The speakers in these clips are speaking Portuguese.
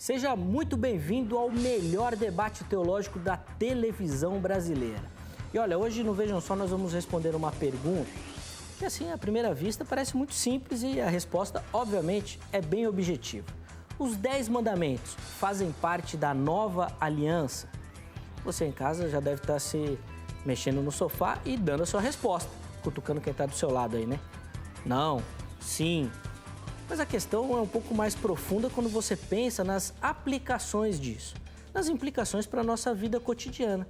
Seja muito bem-vindo ao melhor debate teológico da televisão brasileira. E olha, hoje no Vejam Só nós vamos responder uma pergunta que, assim, à primeira vista parece muito simples e a resposta, obviamente, é bem objetiva. Os 10 mandamentos fazem parte da nova aliança? Você em casa já deve estar se mexendo no sofá e dando a sua resposta, cutucando quem está do seu lado aí, né? Não, sim. Mas a questão é um pouco mais profunda quando você pensa nas aplicações disso, nas implicações para a nossa vida cotidiana.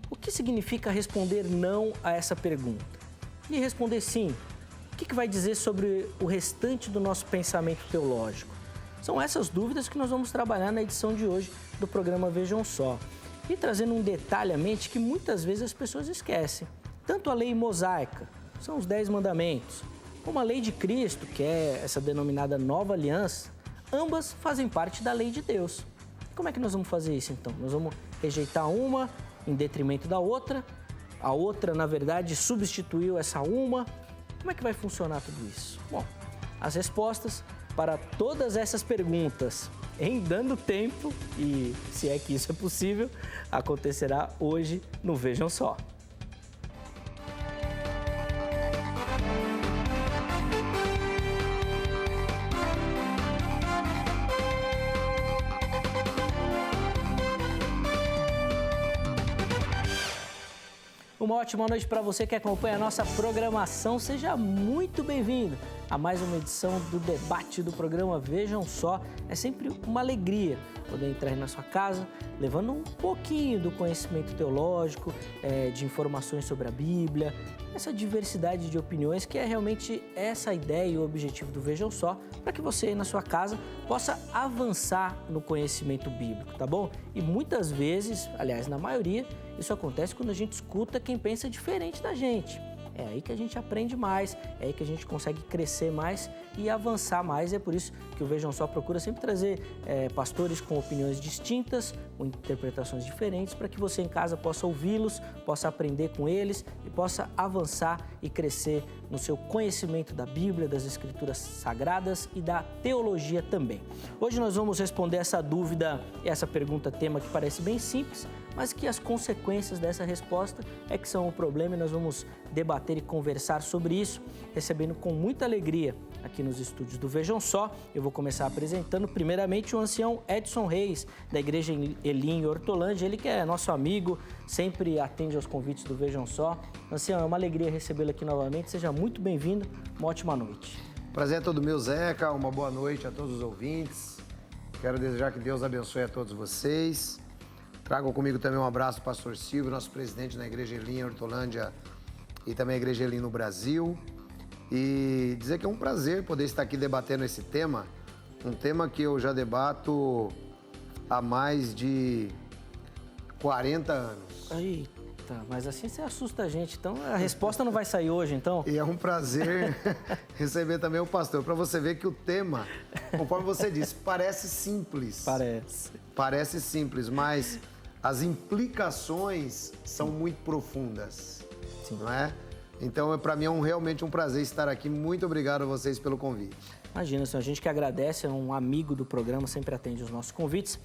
O que significa responder não a essa pergunta? E responder sim, o que vai dizer sobre o restante do nosso pensamento teológico? São essas dúvidas que nós vamos trabalhar na edição de hoje do programa Vejam Só. E trazendo um detalhe à mente que muitas vezes as pessoas esquecem. Tanto a lei mosaica, são os 10 mandamentos, como a lei de Cristo, que é essa denominada nova aliança, ambas fazem parte da lei de Deus. Como é que nós vamos fazer isso então? Nós vamos rejeitar uma em detrimento da outra, a outra, na verdade, substituiu essa uma. Como é que vai funcionar tudo isso? Bom, as respostas para todas essas perguntas em dando tempo, e se é que isso é possível, acontecerá hoje no Vejam Só. Uma ótima noite para você que acompanha a nossa programação. Seja muito bem-vindo a mais uma edição do debate do programa Vejam Só. É sempre uma alegria poder entrar na sua casa, levando um pouquinho do conhecimento teológico, de informações sobre a Bíblia, essa diversidade de opiniões que é realmente essa a ideia e o objetivo do Vejam Só, para que você aí na sua casa possa avançar no conhecimento bíblico, tá bom? E muitas vezes, aliás, na maioria, isso acontece quando a gente escuta quem pensa diferente da gente. É aí que a gente aprende mais, é aí que a gente consegue crescer mais e avançar mais. E é por isso que o Vejam Só procura sempre trazer pastores com opiniões distintas, com interpretações diferentes, para que você em casa possa ouvi-los, possa aprender com eles e possa avançar e crescer no seu conhecimento da Bíblia, das Escrituras Sagradas e da teologia também. Hoje nós vamos responder essa dúvida e essa pergunta tema que parece bem simples, mas que as consequências dessa resposta é que são o problema, e nós vamos debater e conversar sobre isso, recebendo com muita alegria aqui nos estúdios do Vejam Só. Eu vou começar apresentando primeiramente o ancião Edson Reis, da Igreja Elim em Hortolândia, ele que é nosso amigo, sempre atende aos convites do Vejam Só. Ancião, é uma alegria recebê-lo aqui novamente, seja muito bem-vindo, uma ótima noite. Prazer é todo meu, Zeca, uma boa noite a todos os ouvintes, quero desejar que Deus abençoe a todos vocês. Trago comigo também um abraço do pastor Silvio, nosso presidente na Igreja Elim em Hortolândia e também a Igreja Elim no Brasil. E dizer que é um prazer poder estar aqui debatendo esse tema, um tema que eu já debato há mais de 40 anos. Eita, mas assim você assusta a gente, então a resposta não vai sair hoje, então? E é um prazer receber também o pastor, para você ver que o tema, conforme você disse, parece simples. Parece simples, mas as implicações são muito profundas, sim, não é? Então, para mim é realmente um prazer estar aqui. Muito obrigado a vocês pelo convite. Imagina, senhor, a gente que agradece, é um amigo do programa, sempre atende os nossos convites.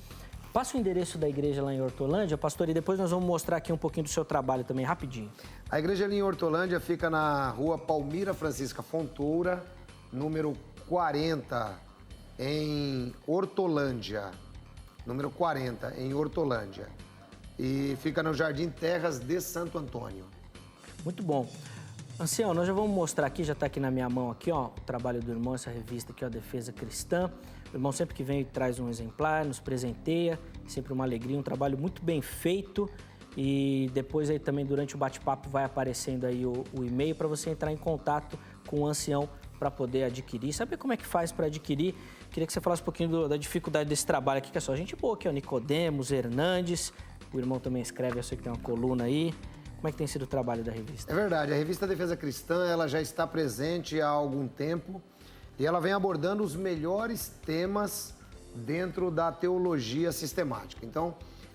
Passa o endereço da igreja lá em Hortolândia, pastor, e depois nós vamos mostrar aqui um pouquinho do seu trabalho também, rapidinho. A igreja ali em Hortolândia fica na rua Palmira Francisca Fontoura, número 40, em Hortolândia. Número 40, em Hortolândia. E fica no Jardim Terras de Santo Antônio. Muito bom. Ancião, nós já vamos mostrar aqui, já está aqui na minha mão aqui, ó, o trabalho do irmão, essa revista aqui, ó, Defesa Cristã. O irmão sempre que vem traz um exemplar, nos presenteia, sempre uma alegria, um trabalho muito bem feito. E depois aí também durante o bate-papo vai aparecendo aí o e-mail para você entrar em contato com o ancião para poder adquirir. Saber como é que faz para adquirir? Queria que você falasse um pouquinho da dificuldade desse trabalho aqui, que é só gente boa aqui, ó, Nicodemos, Hernandes, o irmão também escreve, eu sei que tem uma coluna aí. Como é que tem sido o trabalho da revista? É verdade, a revista Defesa Cristã, ela já está presente há algum tempo e ela vem abordando os melhores temas dentro da teologia sistemática. Então,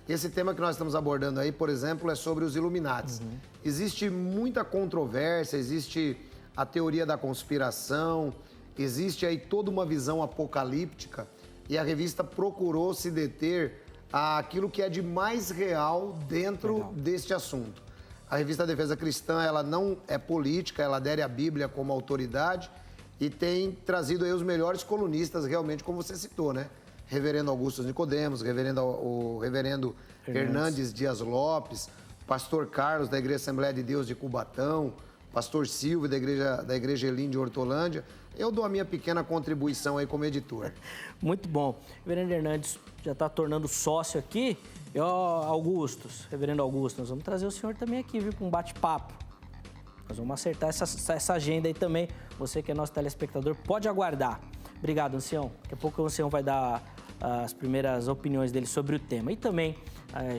esse tema que nós estamos abordando aí, por exemplo, é sobre os Illuminatis. Existe muita controvérsia, existe a teoria da conspiração, existe aí toda uma visão apocalíptica e a revista procurou se deter àquilo que é de mais real dentro deste assunto. A revista Defesa Cristã, ela não é política, ela adere à Bíblia como autoridade e tem trazido aí os melhores colunistas, realmente, como você citou, né? Reverendo Augusto Nicodemos, o reverendo Hernandes Dias Lopes, pastor Carlos, da Igreja Assembleia de Deus de Cubatão, pastor Silvio, da Igreja Elim de Hortolândia. Eu dou a minha pequena contribuição aí como editor. Muito bom. Reverendo Hernandes já está tornando sócio aqui. E, reverendo Augusto, nós vamos trazer o senhor também aqui, viu, para um bate-papo. Nós vamos acertar essa agenda aí também. Você que é nosso telespectador, pode aguardar. Obrigado, ancião. Daqui a pouco o ancião vai dar as primeiras opiniões dele sobre o tema. E também,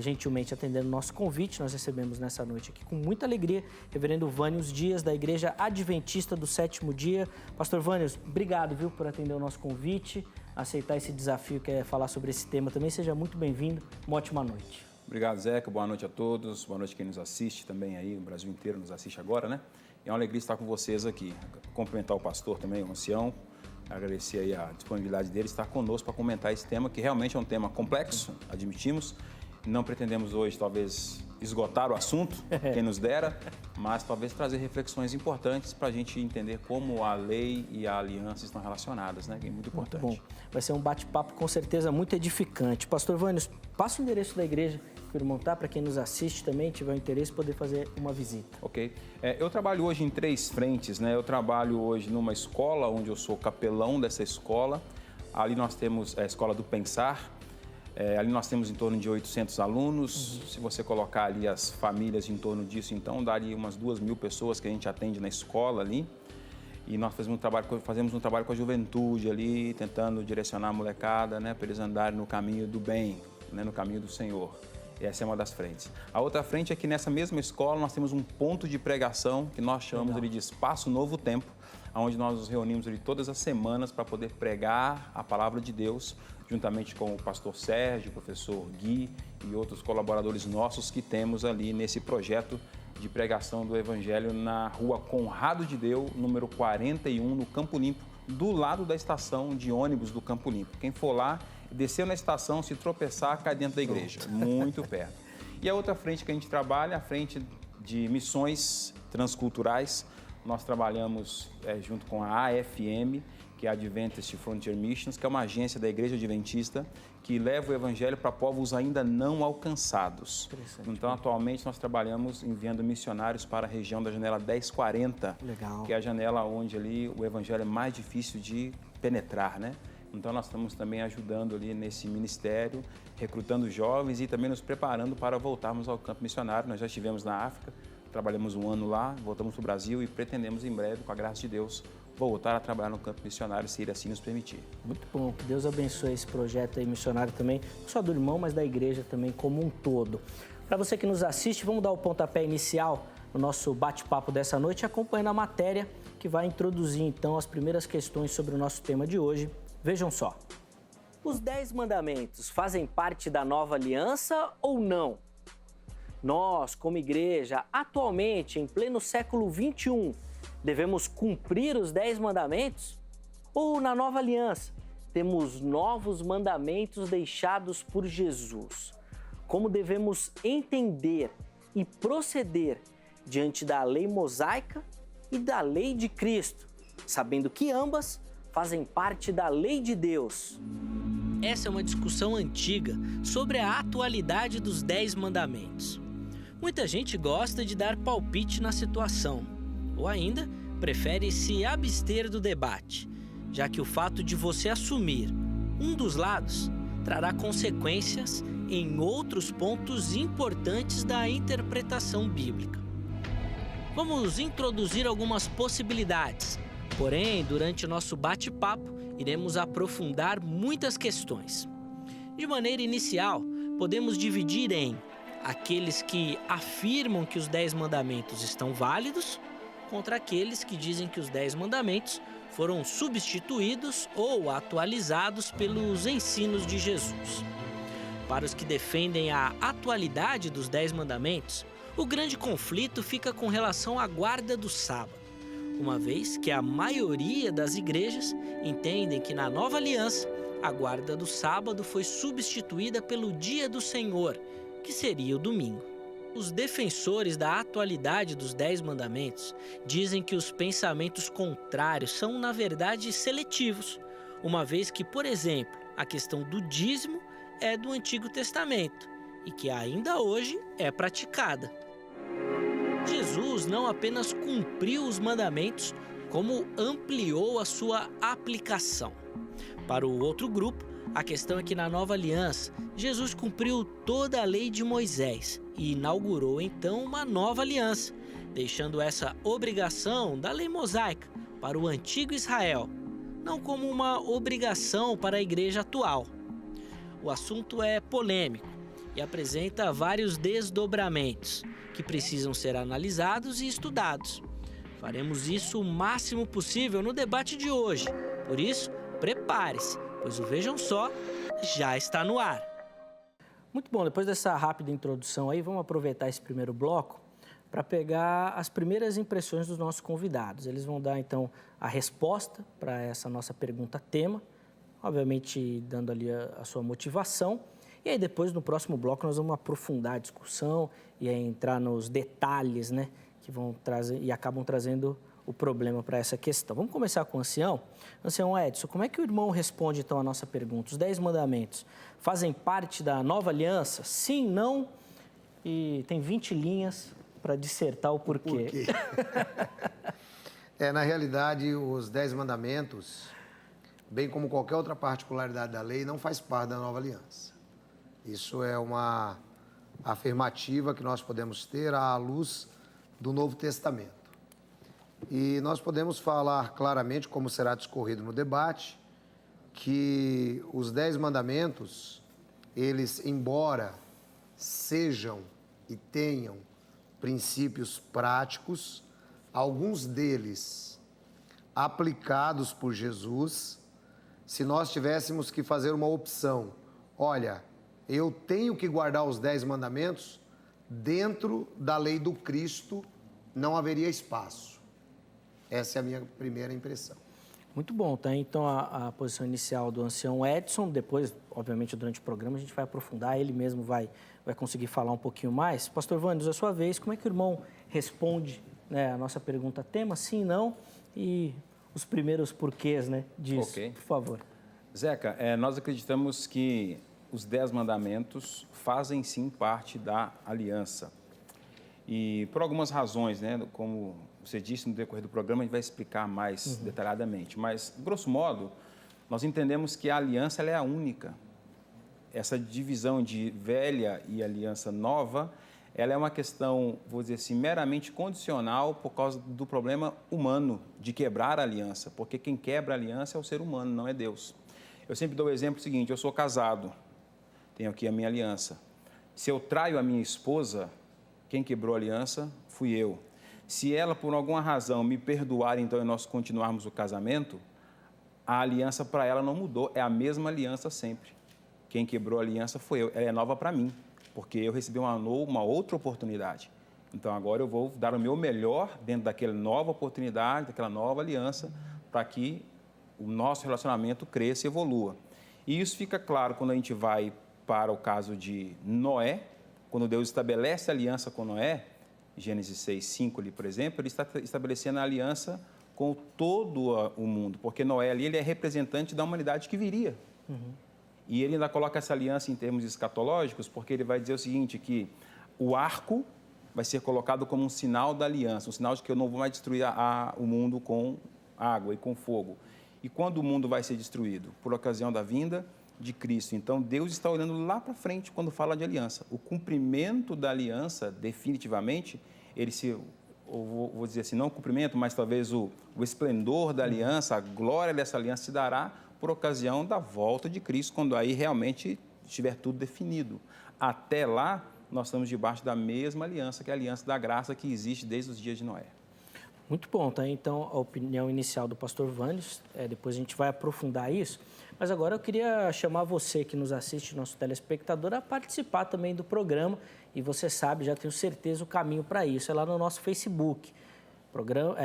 gentilmente atendendo o nosso convite, nós recebemos nessa noite aqui com muita alegria reverendo Vânios Dias, da Igreja Adventista do Sétimo Dia. Pastor Vânios, obrigado, viu, por atender o nosso convite, aceitar esse desafio que é falar sobre esse tema também. Seja muito bem-vindo. Uma ótima noite. Obrigado, Zeca. Boa noite a todos. Boa noite quem nos assiste também aí. O Brasil inteiro nos assiste agora, né? É uma alegria estar com vocês aqui. Cumprimentar o pastor também, o ancião. Agradecer aí a disponibilidade dele, estar conosco para comentar esse tema, que realmente é um tema complexo, admitimos. Não pretendemos hoje, talvez, esgotar o assunto, quem nos dera, mas talvez trazer reflexões importantes para a gente entender como a lei e a aliança estão relacionadas, né? Que é muito importante. Muito bom. Vai ser um bate-papo com certeza muito edificante. Pastor Vânios, passa o endereço da igreja que o irmão tá, para quem nos assiste também, tiver interesse, poder fazer uma visita. Ok. Eu trabalho hoje em 3 frentes, né? Eu trabalho hoje numa escola, onde eu sou capelão dessa escola. Ali nós temos a Escola do Pensar. Ali nós temos em torno de 800 alunos. Se você colocar ali as famílias em torno disso, então daria umas 2.000 pessoas que a gente atende na escola ali. E nós fazemos um trabalho com a juventude ali, tentando direcionar a molecada, né, para eles andarem no caminho do bem, né, no caminho do Senhor. E essa é uma das frentes. A outra frente é que nessa mesma escola nós temos um ponto de pregação que nós chamamos ali de Espaço Novo Tempo, onde nós nos reunimos ali todas as semanas para poder pregar a palavra de Deus, juntamente com o pastor Sérgio, o professor Gui e outros colaboradores nossos que temos ali nesse projeto de pregação do Evangelho na rua Conrado de Deu, número 41, no Campo Limpo, do lado da estação de ônibus do Campo Limpo. Quem for lá, desceu na estação, se tropeçar, cai dentro da igreja, muito perto. E a outra frente que a gente trabalha, a frente de missões transculturais. Nós trabalhamos junto com a AFM, que é a Adventist Frontier Missions, que é uma agência da Igreja Adventista que leva o Evangelho para povos ainda não alcançados. Então, atualmente, nós trabalhamos enviando missionários para a região da janela 1040, Legal. Que é a janela onde ali o Evangelho é mais difícil de penetrar, né? Então, nós estamos também ajudando ali nesse ministério, recrutando jovens e também nos preparando para voltarmos ao campo missionário. Nós já estivemos na África, trabalhamos um ano lá, voltamos para o Brasil e pretendemos em breve, com a graça de Deus, voltar a trabalhar no campo missionário, se ele assim nos permitir. Muito bom, que Deus abençoe esse projeto aí missionário também, não só do irmão, mas da igreja também como um todo. Para você que nos assiste, vamos dar o pontapé inicial no nosso bate-papo dessa noite, acompanhando a matéria que vai introduzir então as primeiras questões sobre o nosso tema de hoje. Vejam só. Os 10 mandamentos fazem parte da nova aliança ou não? Nós, como igreja, atualmente, em pleno século XXI, devemos cumprir os 10 mandamentos? Ou na nova aliança, temos novos mandamentos deixados por Jesus? Como devemos entender e proceder diante da lei mosaica e da lei de Cristo, sabendo que ambas fazem parte da lei de Deus? Essa é uma discussão antiga sobre a atualidade dos 10 mandamentos. Muita gente gosta de dar palpite na situação, ou ainda prefere se abster do debate, já que o fato de você assumir um dos lados trará consequências em outros pontos importantes da interpretação bíblica. Vamos introduzir algumas possibilidades, porém, durante o nosso bate-papo, iremos aprofundar muitas questões. De maneira inicial, podemos dividir em aqueles que afirmam que os 10 mandamentos estão válidos contra aqueles que dizem que os 10 mandamentos foram substituídos ou atualizados pelos ensinos de Jesus. Para os que defendem a atualidade dos 10 mandamentos, o grande conflito fica com relação à guarda do sábado, uma vez que a maioria das igrejas entendem que na nova aliança a guarda do sábado foi substituída pelo dia do Senhor, que seria o domingo. Os defensores da atualidade dos 10 mandamentos dizem que os pensamentos contrários são, na verdade, seletivos, uma vez que, por exemplo, a questão do dízimo é do Antigo Testamento e que ainda hoje é praticada. Jesus não apenas cumpriu os mandamentos, como ampliou a sua aplicação. Para o outro grupo, a questão é que na Nova Aliança, Jesus cumpriu toda a lei de Moisés e inaugurou então uma nova aliança, deixando essa obrigação da lei mosaica para o antigo Israel, não como uma obrigação para a igreja atual. O assunto é polêmico e apresenta vários desdobramentos que precisam ser analisados e estudados. Faremos isso o máximo possível no debate de hoje. Por isso, prepare-se, pois o Vejam Só já está no ar. Muito bom, depois dessa rápida introdução aí, vamos aproveitar esse primeiro bloco para pegar as primeiras impressões dos nossos convidados. Eles vão dar, então, a resposta para essa nossa pergunta-tema, obviamente dando ali a sua motivação. E aí depois, no próximo bloco, nós vamos aprofundar a discussão e aí entrar nos detalhes, né, que vão trazer e acabam trazendo o problema para essa questão. Vamos começar com o ancião. Ancião Edson, como é que o irmão responde, então, a nossa pergunta? Os 10 mandamentos fazem parte da nova aliança? Sim, não? E tem 20 linhas para dissertar o porquê. Na realidade, os 10 mandamentos, bem como qualquer outra particularidade da lei, não faz parte da nova aliança. Isso é uma afirmativa que nós podemos ter à luz do Novo Testamento. E nós podemos falar claramente, como será discorrido no debate, que os 10 mandamentos, eles, embora sejam e tenham princípios práticos, alguns deles aplicados por Jesus, se nós tivéssemos que fazer uma opção, olha, eu tenho que guardar os 10 mandamentos, dentro da lei do Cristo não haveria espaço. Essa é a minha primeira impressão. Muito bom, tá? Então, a posição inicial do ancião Edson, depois, obviamente, durante o programa, a gente vai aprofundar, ele mesmo vai conseguir falar um pouquinho mais. Pastor Vânios, a sua vez, como é que o irmão responde, né, a nossa pergunta tema, sim, não, e os primeiros porquês, né, disso, por favor. Zeca, nós acreditamos que os 10 mandamentos fazem, sim, parte da aliança. E por algumas razões, né, como você disse no decorrer do programa, a gente vai explicar mais detalhadamente. Mas, grosso modo, nós entendemos que a aliança ela é a única. Essa divisão de velha e aliança nova, ela é uma questão, vou dizer assim, meramente condicional por causa do problema humano de quebrar a aliança. Porque quem quebra a aliança é o ser humano, não é Deus. Eu sempre dou o exemplo seguinte, eu sou casado, tenho aqui a minha aliança. Se eu traio a minha esposa, quem quebrou a aliança fui eu. Se ela, por alguma razão, me perdoar, então, e nós continuarmos o casamento, a aliança para ela não mudou, é a mesma aliança sempre. Quem quebrou a aliança foi eu, ela é nova para mim, porque eu recebi uma outra oportunidade. Então, agora eu vou dar o meu melhor dentro daquela nova oportunidade, daquela nova aliança, para que o nosso relacionamento cresça e evolua. E isso fica claro quando a gente vai para o caso de Noé, quando Deus estabelece a aliança com Noé, Gênesis 6:5 ali, por exemplo, ele está estabelecendo a aliança com todo o mundo, porque Noé ali ele é representante da humanidade que viria. E ele ainda coloca essa aliança em termos escatológicos, porque ele vai dizer o seguinte, que o arco vai ser colocado como um sinal da aliança, um sinal de que eu não vou mais destruir o mundo com água e com fogo. E quando o mundo vai ser destruído? Por ocasião da vinda de Cristo. Então, Deus está olhando lá para frente quando fala de aliança. O cumprimento da aliança, definitivamente, ele se, vou dizer assim, não o cumprimento, mas talvez o esplendor da aliança, a glória dessa aliança se dará por ocasião da volta de Cristo, quando aí realmente estiver tudo definido. Até lá, nós estamos debaixo da mesma aliança, que é a aliança da graça que existe desde os dias de Noé. Muito bom, tá? Então, a opinião inicial do pastor Vânios, depois a gente vai aprofundar isso. Mas agora eu queria chamar você que nos assiste, nosso telespectador, a participar também do programa. E você sabe, já tenho certeza, o caminho para isso. É lá no nosso Facebook,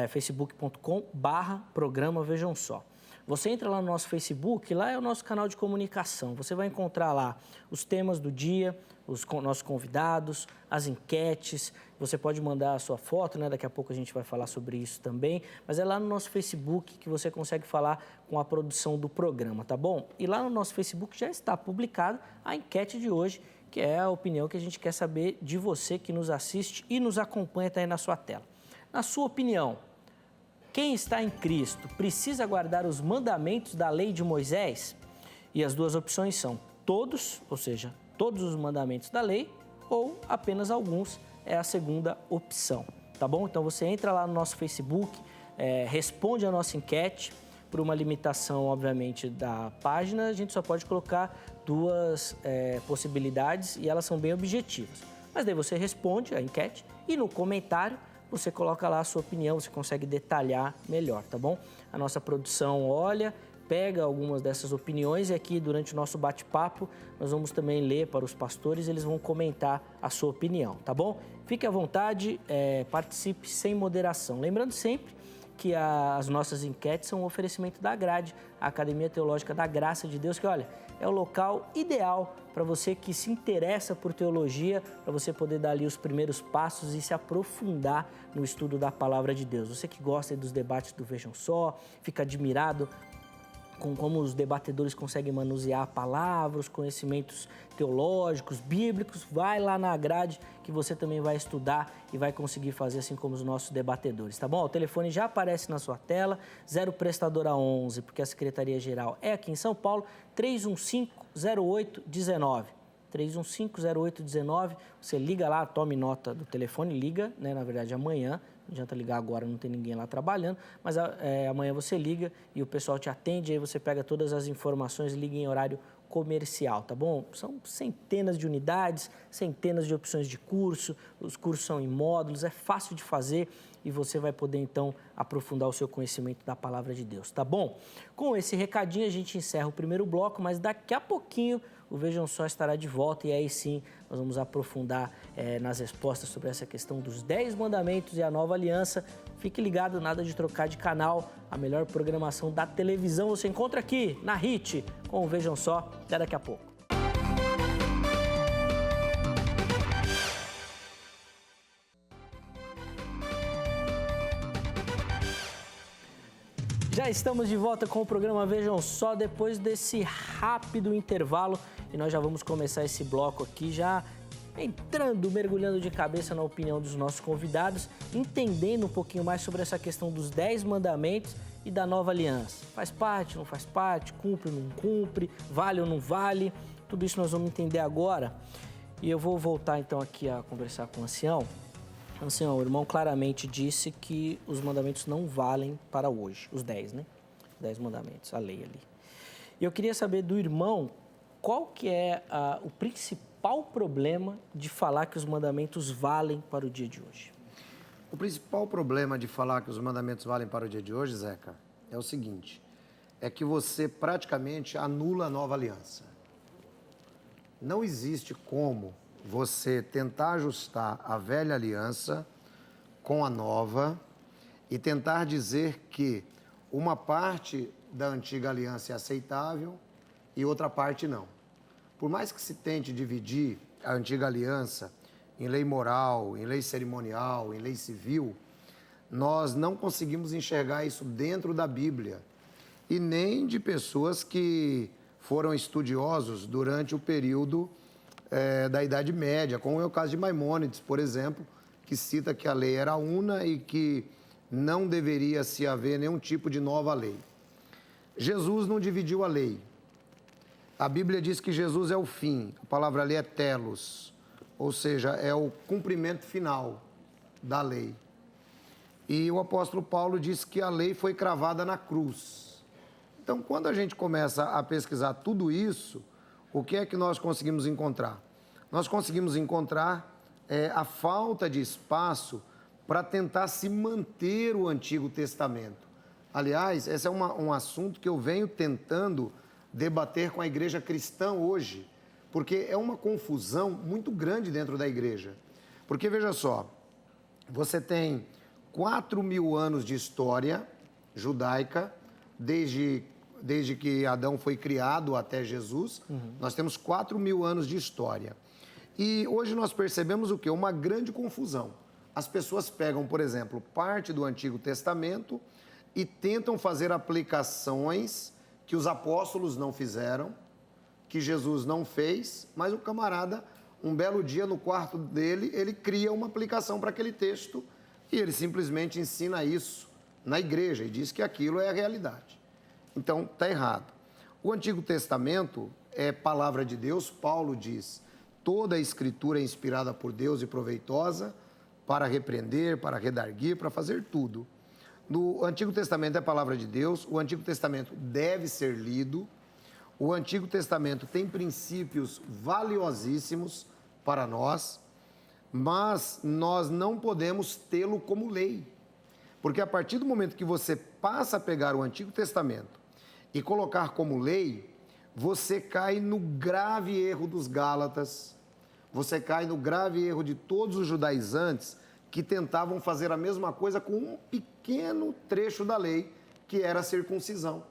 facebook.com/programa Vejam Só. Você entra lá no nosso Facebook, lá é o nosso canal de comunicação. Você vai encontrar lá os temas do dia, os nossos convidados, as enquetes. Você pode mandar a sua foto, né? Daqui a pouco a gente vai falar sobre isso também. Mas é lá no nosso Facebook que você consegue falar com a produção do programa, tá bom? E lá no nosso Facebook já está publicada a enquete de hoje, que é a opinião que a gente quer saber de você que nos assiste e nos acompanha, tá aí na sua tela. Na sua opinião, quem está em Cristo precisa guardar os mandamentos da lei de Moisés? E as duas opções são todos, ou seja, todos os mandamentos da lei, ou apenas alguns, é a segunda opção, tá bom? Então você entra lá no nosso Facebook, responde a nossa enquete. Por uma limitação, obviamente, da página, a gente só pode colocar duas possibilidades e elas são bem objetivas. Mas daí você responde a enquete e no comentário você coloca lá a sua opinião, você consegue detalhar melhor, tá bom? A nossa produção olha, pega algumas dessas opiniões e aqui durante o nosso bate-papo nós vamos também ler para os pastores, eles vão comentar a sua opinião, tá bom? Fique à vontade, participe sem moderação. Lembrando sempre que as nossas enquetes são um oferecimento da Grade, a Academia Teológica da Graça de Deus, que, olha, é o local ideal para você que se interessa por teologia, para você poder dar ali os primeiros passos e se aprofundar no estudo da Palavra de Deus. Você que gosta dos debates do Vejam Só, fica admirado com como os debatedores conseguem manusear a palavra, os conhecimentos teológicos, bíblicos, vai lá na grade que você também vai estudar e vai conseguir fazer assim como os nossos debatedores, tá bom? O telefone já aparece na sua tela, 0 prestadora 11, porque a Secretaria-Geral é aqui em São Paulo, 315-0819. 315-0819, você liga lá, tome nota do telefone, liga, né, na verdade amanhã, não adianta ligar agora, não tem ninguém lá trabalhando, mas amanhã você liga e o pessoal te atende, aí você pega todas as informações e liga em horário comercial, tá bom? São centenas de unidades, centenas de opções de curso, os cursos são em módulos, é fácil de fazer e você vai poder então aprofundar o seu conhecimento da Palavra de Deus, tá bom? Com esse recadinho a gente encerra o primeiro bloco, mas daqui a pouquinho o Vejam Só estará de volta e aí sim nós vamos aprofundar nas respostas sobre essa questão dos 10 mandamentos e a nova aliança. Fique ligado, nada de trocar de canal, a melhor programação da televisão você encontra aqui na HIT com o Vejam Só, até daqui a pouco. Já estamos de volta com o programa Vejam Só, depois desse rápido intervalo. E nós já vamos começar esse bloco aqui, já entrando, mergulhando de cabeça na opinião dos nossos convidados, entendendo um pouquinho mais sobre essa questão dos 10 mandamentos e da nova aliança. Faz parte, não faz parte, cumpre, não cumpre, vale ou não vale, tudo isso nós vamos entender agora. E eu vou voltar então aqui a conversar com o ancião. Ancião, o irmão claramente disse que os mandamentos não valem para hoje, os 10, né? 10 mandamentos, a lei ali. E eu queria saber do irmão qual que é o principal problema de falar que os mandamentos valem para o dia de hoje. O principal problema de falar que os mandamentos valem para o dia de hoje, Zeca, é o seguinte, é que você praticamente anula a nova aliança. Não existe como você tentar ajustar a velha aliança com a nova e tentar dizer que uma parte da antiga aliança é aceitável e outra parte não. Por mais que se tente dividir a antiga aliança em lei moral, em lei cerimonial, em lei civil, nós não conseguimos enxergar isso dentro da Bíblia e nem de pessoas que foram estudiosos durante o período da Idade Média, como é o caso de Maimônides, por exemplo, que cita que a lei era una e que não deveria se haver nenhum tipo de nova lei. Jesus não dividiu a lei. A Bíblia diz que Jesus é o fim, a palavra ali é telos, ou seja, é o cumprimento final da lei. E o apóstolo Paulo diz que a lei foi cravada na cruz. Então, quando a gente começa a pesquisar tudo isso, o que é que nós conseguimos encontrar? Nós conseguimos encontrar a falta de espaço para tentar se manter o Antigo Testamento. Aliás, esse é um assunto que eu venho tentando debater com a igreja cristã hoje, porque é uma confusão muito grande dentro da igreja. Porque, veja só, você tem 4.000 anos de história judaica, desde desde que Adão foi criado até Jesus, nós temos 4.000 anos de história. E hoje nós percebemos o quê? Uma grande confusão. As pessoas pegam, por exemplo, parte do Antigo Testamento e tentam fazer aplicações que os apóstolos não fizeram, que Jesus não fez, mas o camarada, um belo dia no quarto dele, ele cria uma aplicação para aquele texto e ele simplesmente ensina isso na igreja e diz que aquilo é a realidade. Então, está errado. O Antigo Testamento é palavra de Deus. Paulo diz, toda a Escritura é inspirada por Deus e proveitosa para repreender, para redarguir, para fazer tudo. No Antigo Testamento é palavra de Deus, o Antigo Testamento deve ser lido, o Antigo Testamento tem princípios valiosíssimos para nós, mas nós não podemos tê-lo como lei. Porque a partir do momento que você passa a pegar o Antigo Testamento e colocar como lei, você cai no grave erro dos Gálatas, você cai no grave erro de todos os judaizantes que tentavam fazer a mesma coisa com um pequeno trecho da lei, que era a circuncisão.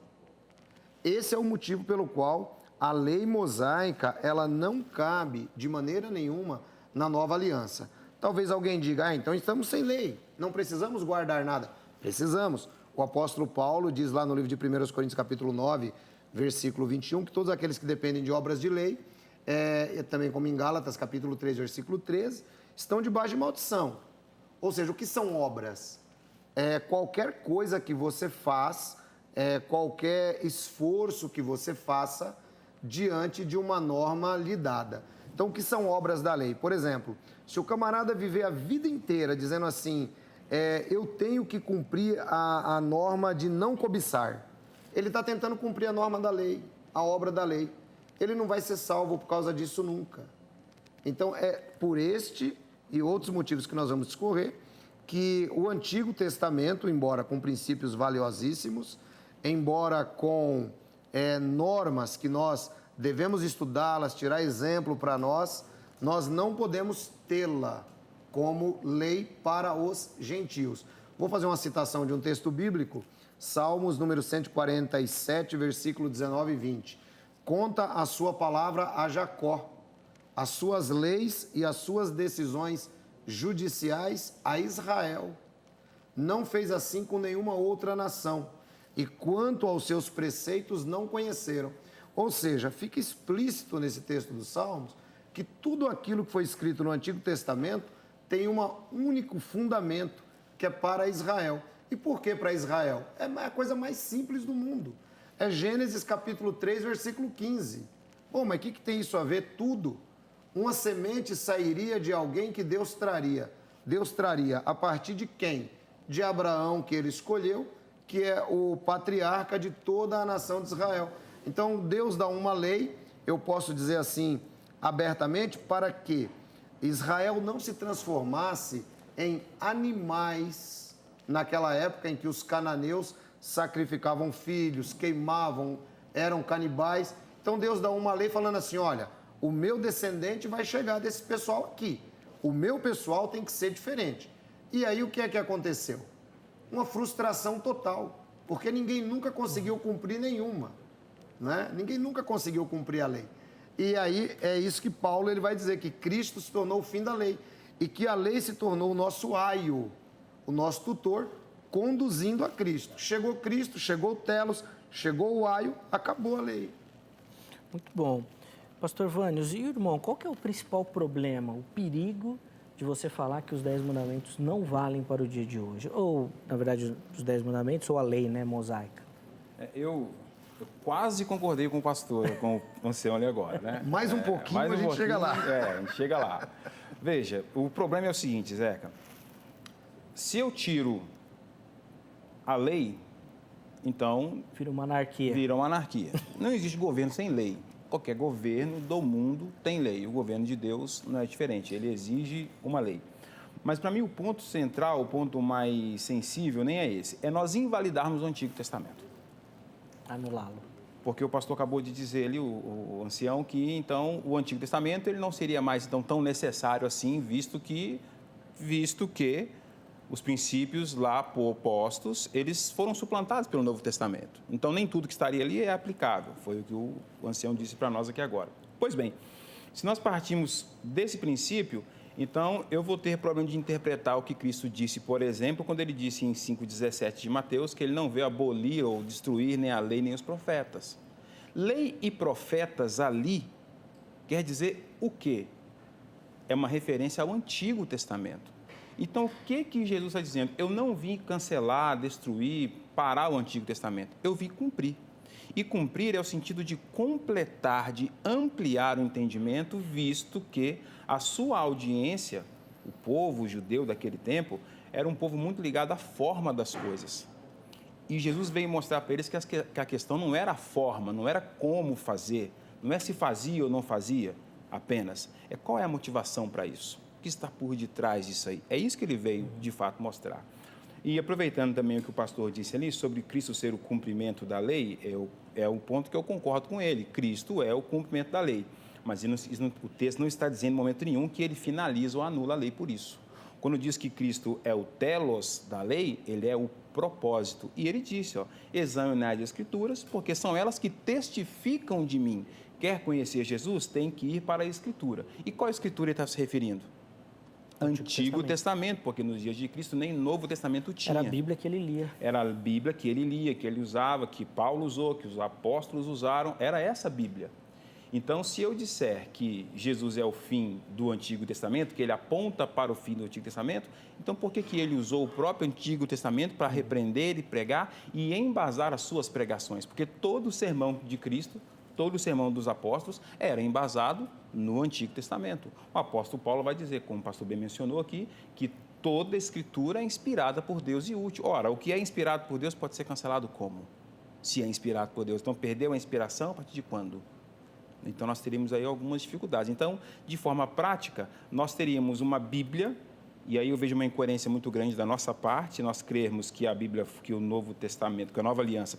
Esse é o motivo pelo qual a lei mosaica, ela não cabe de maneira nenhuma na nova aliança. Talvez alguém diga, então estamos sem lei, não precisamos guardar nada. Precisamos. O apóstolo Paulo diz lá no livro de 1 Coríntios capítulo 9, versículo 21, que todos aqueles que dependem de obras de lei, também como em Gálatas capítulo 3, versículo 13, estão debaixo de maldição. Ou seja, o que são obras? Qualquer coisa que você faz, qualquer esforço que você faça diante de uma norma lhe dada. Então, o que são obras da lei? Por exemplo, se o camarada viver a vida inteira dizendo assim, eu tenho que cumprir a norma de não cobiçar, ele está tentando cumprir a norma da lei, a obra da lei. Ele não vai ser salvo por causa disso nunca. Então, é por este e outros motivos que nós vamos discorrer, que o Antigo Testamento, embora com princípios valiosíssimos, embora com normas que nós devemos estudá-las, tirar exemplo para nós, nós não podemos tê-la como lei para os gentios. Vou fazer uma citação de um texto bíblico, Salmos número 147, versículo 19 e 20. Conta a sua palavra a Jacó, as suas leis e as suas decisões judiciais a Israel. Não fez assim com nenhuma outra nação. E quanto aos seus preceitos não conheceram. Ou seja, fica explícito nesse texto dos Salmos que tudo aquilo que foi escrito no Antigo Testamento tem um único fundamento, que é para Israel. E por que para Israel? É a coisa mais simples do mundo. É Gênesis capítulo 3, versículo 15. Bom, mas o que tem isso a ver? Tudo. Uma semente sairia de alguém que Deus traria. Deus traria a partir de quem? De Abraão, que ele escolheu, que é o patriarca de toda a nação de Israel. Então, Deus dá uma lei, eu posso dizer assim, abertamente, para que Israel não se transformasse em animais naquela época em que os cananeus sacrificavam filhos, queimavam, eram canibais. Então, Deus dá uma lei falando assim, olha, o meu descendente vai chegar desse pessoal aqui. O meu pessoal tem que ser diferente. E aí, o que é que aconteceu? Uma frustração total, porque ninguém nunca conseguiu cumprir nenhuma, né? Ninguém nunca conseguiu cumprir a lei. E aí é isso que Paulo ele vai dizer, que Cristo se tornou o fim da lei e que a lei se tornou o nosso aio, o nosso tutor, conduzindo a Cristo. Chegou Cristo, chegou o telos, chegou o aio, acabou a lei. Muito bom. Pastor Vânios, e irmão, qual que é o principal problema, o perigo de você falar que os 10 mandamentos não valem para o dia de hoje? Ou, na verdade, os 10 mandamentos ou a lei, né, mosaica? Eu quase concordei com o pastor, com o Ancião ali agora, né? Mais um pouquinho, a gente chega lá. A gente chega lá. Veja, o problema é o seguinte, Zeca. Se eu tiro a lei, então... Vira uma anarquia. Vira uma anarquia. Não existe governo sem lei. Qualquer governo do mundo tem lei. O governo de Deus não é diferente. Ele exige uma lei. Mas, para mim, o ponto central, o ponto mais sensível, nem é esse. É nós invalidarmos o Antigo Testamento. Anulá-lo. Porque o pastor acabou de dizer ali, o ancião, que, então, o Antigo Testamento ele não seria mais então, tão necessário assim, visto que Os princípios lá postos, eles foram suplantados pelo Novo Testamento. Então, nem tudo que estaria ali é aplicável. Foi o que o ancião disse para nós aqui agora. Pois bem, se nós partimos desse princípio, então eu vou ter problema de interpretar o que Cristo disse, por exemplo, quando ele disse em 5,17 de Mateus, que ele não veio abolir ou destruir nem a lei nem os profetas. Lei e profetas ali quer dizer o quê? É uma referência ao Antigo Testamento. Então, o que Jesus está dizendo? Eu não vim cancelar, destruir, parar o Antigo Testamento. Eu vim cumprir. E cumprir é o sentido de completar, de ampliar o entendimento, visto que a sua audiência, o povo judeu daquele tempo, era um povo muito ligado à forma das coisas. E Jesus veio mostrar para eles que a questão não era a forma, não era como fazer, não é se fazia ou não fazia apenas, é qual é a motivação para isso. O que está por detrás disso aí? É isso que ele veio, de fato, mostrar. E aproveitando também o que o pastor disse ali, sobre Cristo ser o cumprimento da lei, é o ponto que eu concordo com ele. Cristo é o cumprimento da lei. Mas o texto não está dizendo em momento nenhum que ele finaliza ou anula a lei por isso. Quando diz que Cristo é o telos da lei, ele é o propósito. E ele disse, examinai as Escrituras, porque são elas que testificam de mim. Quer conhecer Jesus, tem que ir para a Escritura. E qual Escritura ele está se referindo? Antigo Testamento, porque nos dias de Cristo nem Novo Testamento tinha. Era a Bíblia que ele lia. Era a Bíblia que ele lia, que ele usava, que Paulo usou, que os apóstolos usaram, era essa Bíblia. Então, se eu disser que Jesus é o fim do Antigo Testamento, que ele aponta para o fim do Antigo Testamento, então por que ele usou o próprio Antigo Testamento para repreender e pregar e embasar as suas pregações? Porque todo o sermão de Cristo, todo o sermão dos apóstolos era embasado no Antigo Testamento. O apóstolo Paulo vai dizer, como o pastor bem mencionou aqui, que toda a Escritura é inspirada por Deus e útil. Ora, o que é inspirado por Deus pode ser cancelado como? Se é inspirado por Deus. Então, perdeu a inspiração a partir de quando? Então, nós teríamos aí algumas dificuldades. Então, de forma prática, nós teríamos uma Bíblia, e aí eu vejo uma incoerência muito grande da nossa parte, nós crermos que a Bíblia, que o Novo Testamento, que a Nova Aliança,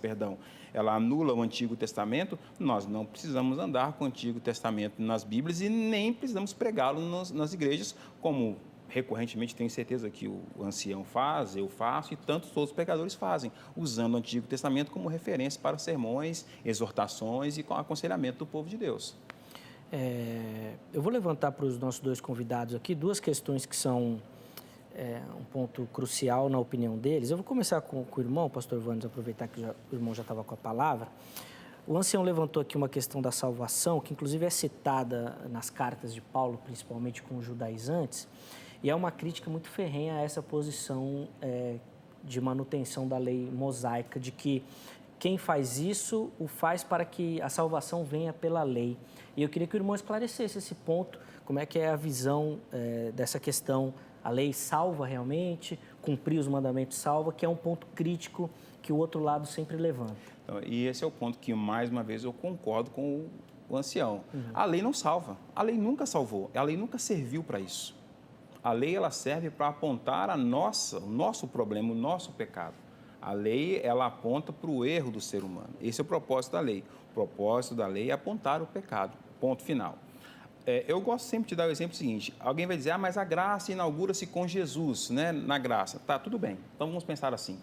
ela anula o Antigo Testamento, nós não precisamos andar com o Antigo Testamento nas Bíblias e nem precisamos pregá-lo nas igrejas, como recorrentemente tenho certeza que o ancião faz, eu faço e tantos outros pregadores fazem, usando o Antigo Testamento como referência para sermões, exortações e aconselhamento do povo de Deus. Eu vou levantar para os nossos dois convidados aqui duas questões que são um ponto crucial na opinião deles. Eu vou começar com o irmão, pastor Vandes, aproveitar que o irmão já estava com a palavra. O ancião levantou aqui uma questão da salvação, que inclusive é citada nas cartas de Paulo, principalmente com os judaizantes, e é uma crítica muito ferrenha a essa posição de manutenção da lei mosaica, de que quem faz isso o faz para que a salvação venha pela lei. E eu queria que o irmão esclarecesse esse ponto, como é que é a visão dessa questão. A lei salva realmente, cumprir os mandamentos salva, que é um ponto crítico que o outro lado sempre levanta. Então, e esse é o ponto que, mais uma vez, eu concordo com o ancião. A lei não salva, a lei nunca salvou, a lei nunca serviu para isso. A lei, ela serve para apontar o nosso problema, o nosso pecado. A lei, ela aponta para o erro do ser humano. Esse é o propósito da lei. O propósito da lei é apontar o pecado, ponto final. Eu gosto sempre de dar o exemplo seguinte, alguém vai dizer, mas a graça inaugura-se com Jesus, né? Na graça. Tá, tudo bem, então vamos pensar assim.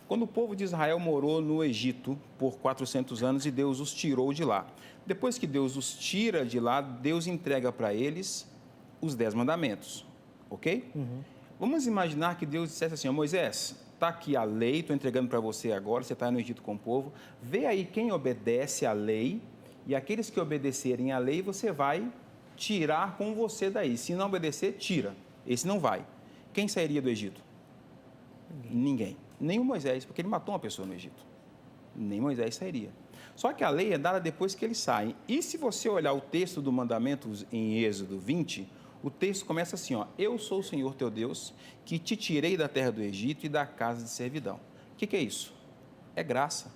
Quando o povo de Israel morou no Egito por 400 anos e Deus os tirou de lá. Depois que Deus os tira de lá, Deus entrega para eles os 10 mandamentos, ok? Vamos imaginar que Deus dissesse assim, Moisés, está aqui a lei, estou entregando para você agora, você está no Egito com o povo, vê aí quem obedece à lei e aqueles que obedecerem à lei, você vai tirar com você daí. Se não obedecer, tira. Esse não vai. Quem sairia do Egito? Ninguém. Nem o Moisés, porque ele matou uma pessoa no Egito. Nem Moisés sairia. Só que a lei é dada depois que eles saem. E se você olhar o texto do mandamento em Êxodo 20, o texto começa assim, eu sou o Senhor teu Deus, que te tirei da terra do Egito e da casa de servidão. O que é isso? É graça.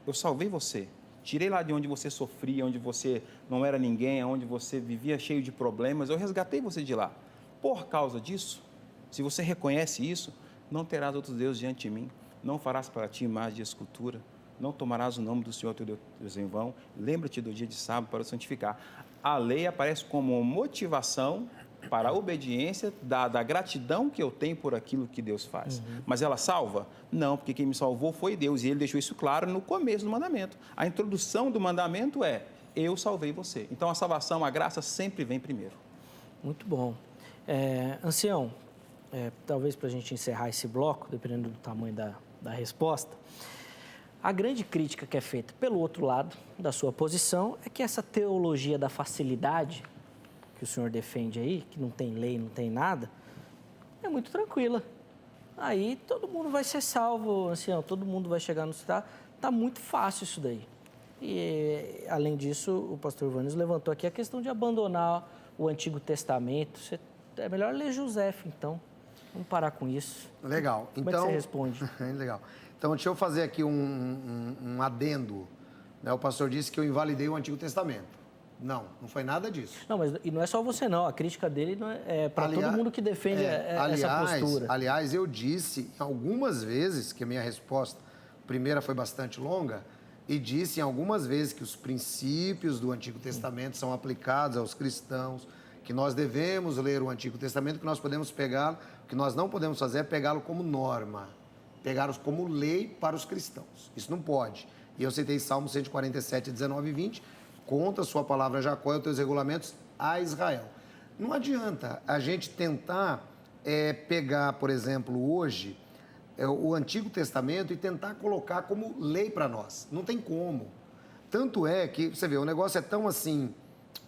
Eu salvei você. Tirei lá de onde você sofria, onde você não era ninguém, onde você vivia cheio de problemas, eu resgatei você de lá. Por causa disso, se você reconhece isso, não terás outros deuses diante de mim, não farás para ti imagem de escultura, não tomarás o nome do Senhor teu Deus em vão, lembra-te do dia de sábado para o santificar. A lei aparece como motivação para a obediência da gratidão que eu tenho por aquilo que Deus faz. Mas ela salva? Não, porque quem me salvou foi Deus, e ele deixou isso claro no começo do mandamento. A introdução do mandamento é: eu salvei você. Então a salvação, a graça sempre vem primeiro. Muito bom. Ancião, talvez para a gente encerrar esse bloco, dependendo do tamanho da resposta, a grande crítica que é feita pelo outro lado da sua posição é que essa teologia da facilidade que o senhor defende aí, que não tem lei, não tem nada, é muito tranquila. Aí todo mundo vai ser salvo, ancião, todo mundo vai chegar no céu. Tá muito fácil isso daí. E, além disso, o pastor Vânios levantou aqui a questão de abandonar o Antigo Testamento. É melhor ler Joséfo, então. Vamos parar com isso. Legal. Como é que você responde? Legal. Então, deixa eu fazer aqui um adendo. O pastor disse que eu invalidei o Antigo Testamento. Não foi nada disso. Não, mas e não é só você, não. A crítica dele é para todo mundo que defende essa postura. Aliás, eu disse algumas vezes, que a minha resposta primeira foi bastante longa, e disse algumas vezes que os princípios do Antigo Testamento são aplicados aos cristãos, que nós devemos ler o Antigo Testamento, que nós podemos pegá-lo, o que nós não podemos fazer é pegá-lo como norma, pegá-los como lei para os cristãos. Isso não pode. E eu citei Salmo 147, 19 e 20, conta a sua palavra Jacó e os teus regulamentos a Israel. Não adianta a gente tentar pegar, por exemplo, hoje, o Antigo Testamento e tentar colocar como lei para nós. Não tem como. Tanto é que, você vê, o negócio é tão assim,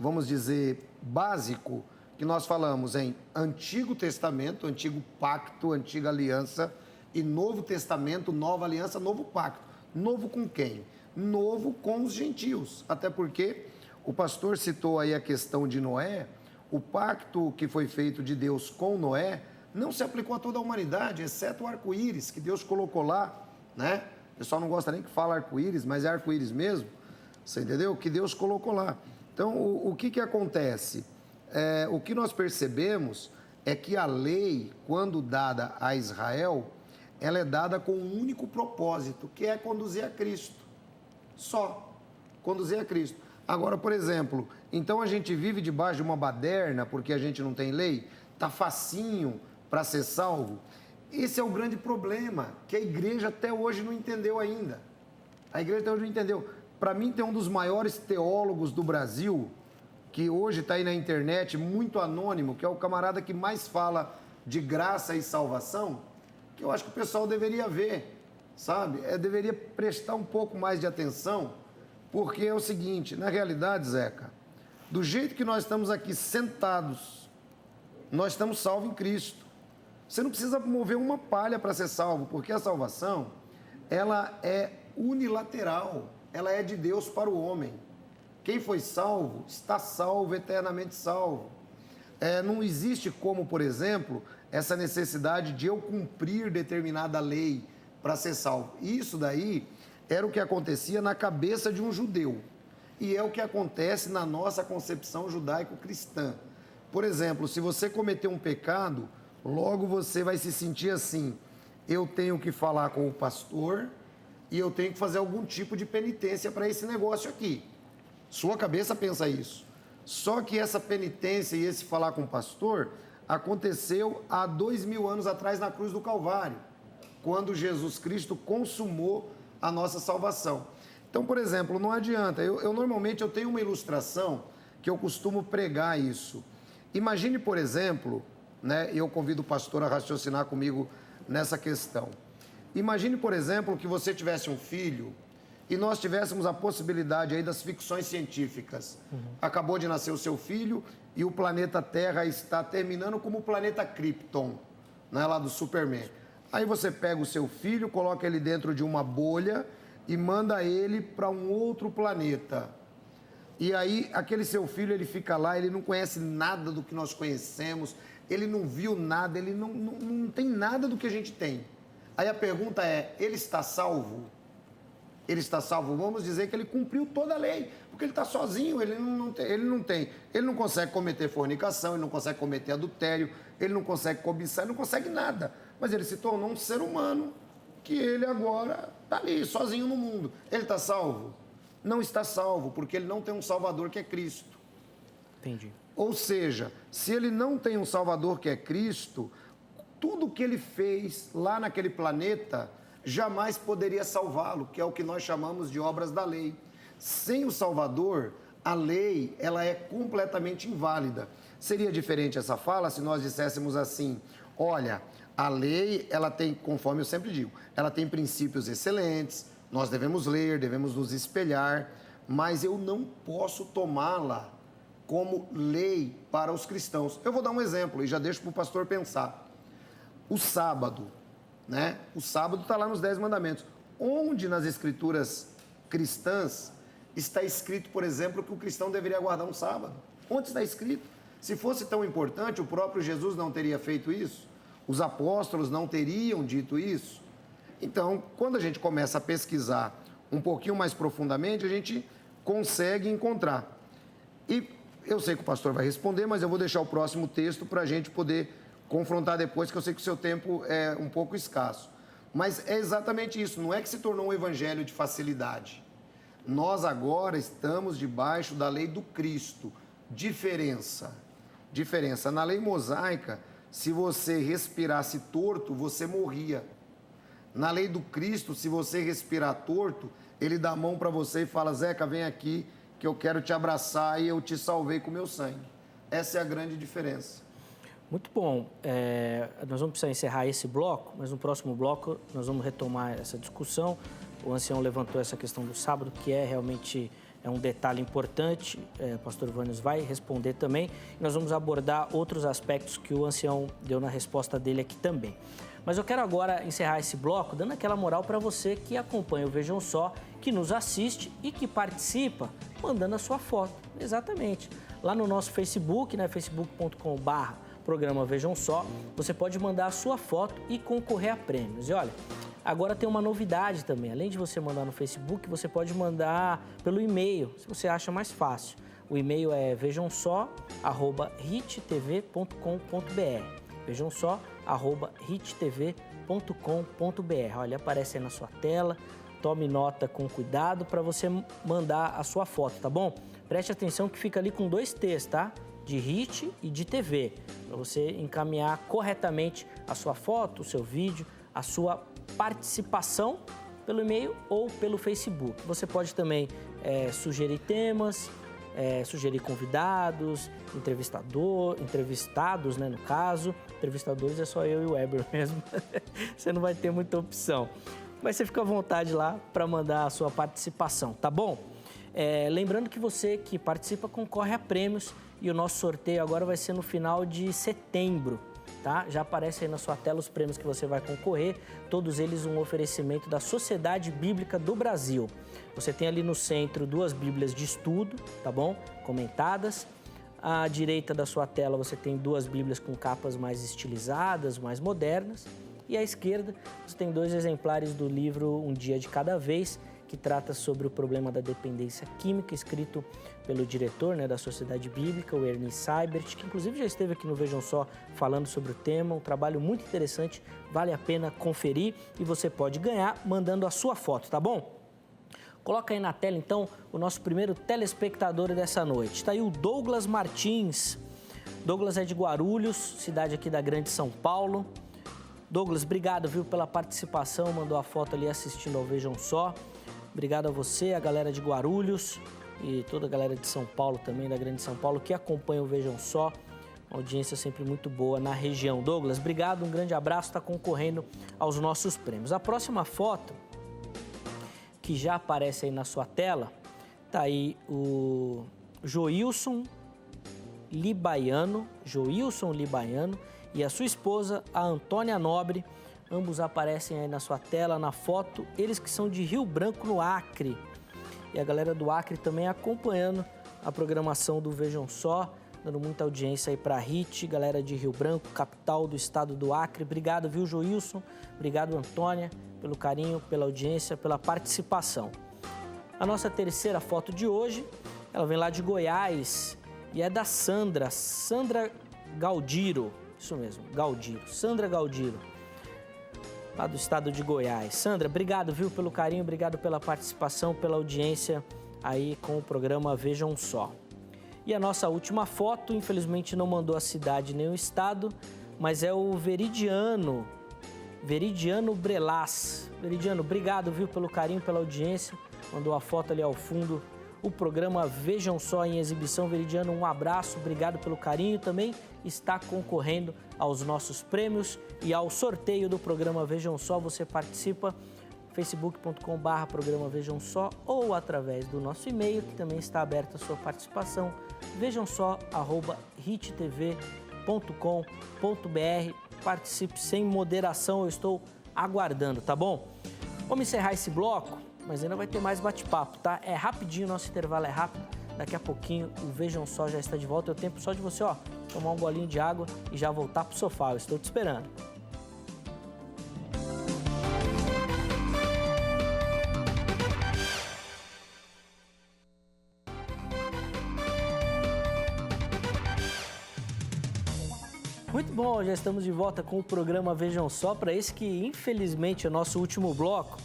vamos dizer, básico, que nós falamos em Antigo Testamento, Antigo Pacto, Antiga Aliança, e Novo Testamento, Nova Aliança, Novo Pacto. Novo com quem? Novo com os gentios. Até porque o pastor citou aí a questão de Noé. O pacto que foi feito de Deus com Noé não se aplicou a toda a humanidade, exceto o arco-íris que Deus colocou lá, né? O pessoal não gosta nem que fala arco-íris, mas é arco-íris mesmo. Você entendeu? Que Deus colocou lá. Então, o que acontece? O que nós percebemos é que a lei, quando dada a Israel, ela é dada com um único propósito, que é conduzir a Cristo. Só. Conduzir a Cristo. Agora, por exemplo, então a gente vive debaixo de uma baderna porque a gente não tem lei? Tá facinho para ser salvo? Esse é o grande problema, que a igreja até hoje não entendeu ainda. A igreja até hoje não entendeu. Para mim, tem um dos maiores teólogos do Brasil, que hoje está aí na internet, muito anônimo, que é o camarada que mais fala de graça e salvação, que eu acho que o pessoal deveria ver, sabe? Deveria prestar um pouco mais de atenção, porque é o seguinte, na realidade, Zeca, do jeito que nós estamos aqui sentados, nós estamos salvos em Cristo. Você não precisa mover uma palha para ser salvo, porque a salvação, ela é unilateral, ela é de Deus para o homem. Quem foi salvo, está salvo, eternamente salvo. Não existe como, por exemplo, essa necessidade de eu cumprir determinada lei para ser salvo. Isso daí era o que acontecia na cabeça de um judeu. E é o que acontece na nossa concepção judaico-cristã. Por exemplo, se você cometer um pecado, logo você vai se sentir assim: eu tenho que falar com o pastor e eu tenho que fazer algum tipo de penitência para esse negócio aqui. Sua cabeça pensa isso. Só que essa penitência e esse falar com o pastor aconteceu há 2000 anos atrás na cruz do Calvário, quando Jesus Cristo consumou a nossa salvação. Então, por exemplo, não adianta, normalmente eu tenho uma ilustração que eu costumo pregar isso. Imagine, por exemplo, né, eu convido o pastor a raciocinar comigo nessa questão. Imagine, por exemplo, que você tivesse um filho e nós tivéssemos a possibilidade aí das ficções científicas. Acabou de nascer o seu filho e o planeta Terra está terminando como o planeta Krypton, né, lá do Superman. Aí você pega o seu filho, coloca ele dentro de uma bolha e manda ele para um outro planeta. E aí aquele seu filho, ele fica lá, ele não conhece nada do que nós conhecemos, ele não viu nada, ele não tem nada do que a gente tem. Aí a pergunta é, ele está salvo? Ele está salvo? Vamos dizer que ele cumpriu toda a lei, porque ele está sozinho, ele não consegue cometer fornicação, ele não consegue cometer adultério, ele não consegue cobiçar, ele não consegue nada. Mas ele se tornou um ser humano que ele agora está ali, sozinho no mundo. Ele está salvo? Não está salvo, porque ele não tem um Salvador que é Cristo. Entendi. Ou seja, se ele não tem um Salvador que é Cristo, tudo que ele fez lá naquele planeta jamais poderia salvá-lo, que é o que nós chamamos de obras da lei. Sem o Salvador, a lei ela é completamente inválida. Seria diferente essa fala se nós disséssemos assim, olha, a lei, ela tem, conforme eu sempre digo, ela tem princípios excelentes, nós devemos ler, devemos nos espelhar, mas eu não posso tomá-la como lei para os cristãos. Eu vou dar um exemplo e já deixo para o pastor pensar. O sábado, né? O sábado está lá nos 10 mandamentos. Onde nas escrituras cristãs está escrito, por exemplo, que o cristão deveria guardar um sábado? Onde está escrito? Se fosse tão importante, o próprio Jesus não teria feito isso? Os apóstolos não teriam dito isso? Então, quando a gente começa a pesquisar um pouquinho mais profundamente, a gente consegue encontrar. E eu sei que o pastor vai responder, mas eu vou deixar o próximo texto para a gente poder confrontar depois, que eu sei que o seu tempo é um pouco escasso. Mas é exatamente isso, não é que se tornou um evangelho de facilidade. Nós agora estamos debaixo da lei do Cristo. Diferença. Na lei mosaica, se você respirasse torto, você morria. Na lei do Cristo, se você respirar torto, ele dá a mão para você e fala, Zeca, vem aqui que eu quero te abraçar e eu te salvei com o meu sangue. Essa é a grande diferença. Muito bom. Nós vamos precisar encerrar esse bloco, mas no próximo bloco nós vamos retomar essa discussão. O ancião levantou essa questão do sábado, que realmente é um detalhe importante. O pastor Vânios vai responder também. Nós vamos abordar outros aspectos que o ancião deu na resposta dele aqui também. Mas eu quero agora encerrar esse bloco dando aquela moral para você que acompanha o Vejam Só, que nos assiste e que participa, mandando a sua foto. Exatamente. Lá no nosso Facebook, né, facebook.com/programa Vejam Só, você pode mandar a sua foto e concorrer a prêmios. E olha, agora tem uma novidade também. Além de você mandar no Facebook, você pode mandar pelo e-mail, se você acha mais fácil. O e-mail é vejansó@hittv.com.br. vejansó@hittv.com.br. Olha, aparece aí na sua tela. Tome nota com cuidado para você mandar a sua foto, tá bom? Preste atenção que fica ali com 2 T's, tá? De HIT e de TV, para você encaminhar corretamente a sua foto, o seu vídeo, a sua participação pelo e-mail ou pelo Facebook. Você pode também sugerir temas, sugerir convidados, entrevistados, né, no caso. Entrevistadores é só eu e o Weber mesmo. Você não vai ter muita opção. Mas você fica à vontade lá para mandar a sua participação, tá bom? Lembrando que você que participa concorre a prêmios e o nosso sorteio agora vai ser no final de setembro, tá? Já aparece aí na sua tela os prêmios que você vai concorrer, todos eles um oferecimento da Sociedade Bíblica do Brasil. Você tem ali no centro 2 Bíblias de estudo, tá bom? Comentadas. À direita da sua tela você tem 2 Bíblias com capas mais estilizadas, mais modernas. E à esquerda você tem 2 exemplares do livro Um Dia de Cada Vez, que trata sobre o problema da dependência química, escrito pelo diretor, né, da Sociedade Bíblica, o Ernie Seibert, que inclusive já esteve aqui no Vejam Só falando sobre o tema, um trabalho muito interessante, vale a pena conferir e você pode ganhar mandando a sua foto, tá bom? Coloca aí na tela, então, o nosso primeiro telespectador dessa noite. Está aí o Douglas Martins. Douglas é de Guarulhos, cidade aqui da Grande São Paulo. Douglas, obrigado, viu, pela participação, mandou a foto ali assistindo ao Vejam Só. Obrigado a você, a galera de Guarulhos e toda a galera de São Paulo também, da Grande São Paulo, que acompanha o Vejam Só. Uma audiência sempre muito boa na região. Douglas, obrigado, um grande abraço, está concorrendo aos nossos prêmios. A próxima foto, que já aparece aí na sua tela, tá aí o Joilson Libaiano e a sua esposa, a Antônia Nobre. Ambos aparecem aí na sua tela, na foto, eles que são de Rio Branco, no Acre. E a galera do Acre também acompanhando a programação do Vejam Só, dando muita audiência aí para a HIT, galera de Rio Branco, capital do estado do Acre. Obrigado, viu, Joilson? Obrigado, Antônia, pelo carinho, pela audiência, pela participação. A nossa terceira foto de hoje, ela vem lá de Goiás e é da Sandra Galdiro. Isso mesmo, Sandra Galdiro, lá do estado de Goiás. Sandra, obrigado, viu, pelo carinho, obrigado pela participação, pela audiência aí com o programa Vejam Só. E a nossa última foto, infelizmente não mandou a cidade nem o estado, mas é o Veridiano Brelas. Veridiano, obrigado, viu, pelo carinho, pela audiência. Mandou a foto ali ao fundo. O programa Vejam Só em exibição. Veridiano, um abraço, obrigado pelo carinho. Também está concorrendo aos nossos prêmios e ao sorteio do programa Vejam Só. Você participa facebook.com/programa Vejam Só ou através do nosso e-mail, que também está aberta a sua participação, vejamsó@hittv.com.br. Participe sem moderação, eu estou aguardando, tá bom? Vamos encerrar esse bloco, mas ainda vai ter mais bate-papo, tá? É rapidinho, nosso intervalo é rápido. Daqui a pouquinho o Vejam Só já está de volta. É o tempo só de você, ó, tomar um golinho de água e já voltar pro sofá. Eu estou te esperando. Muito bom, já estamos de volta com o programa Vejam Só, para esse que infelizmente é o nosso último bloco.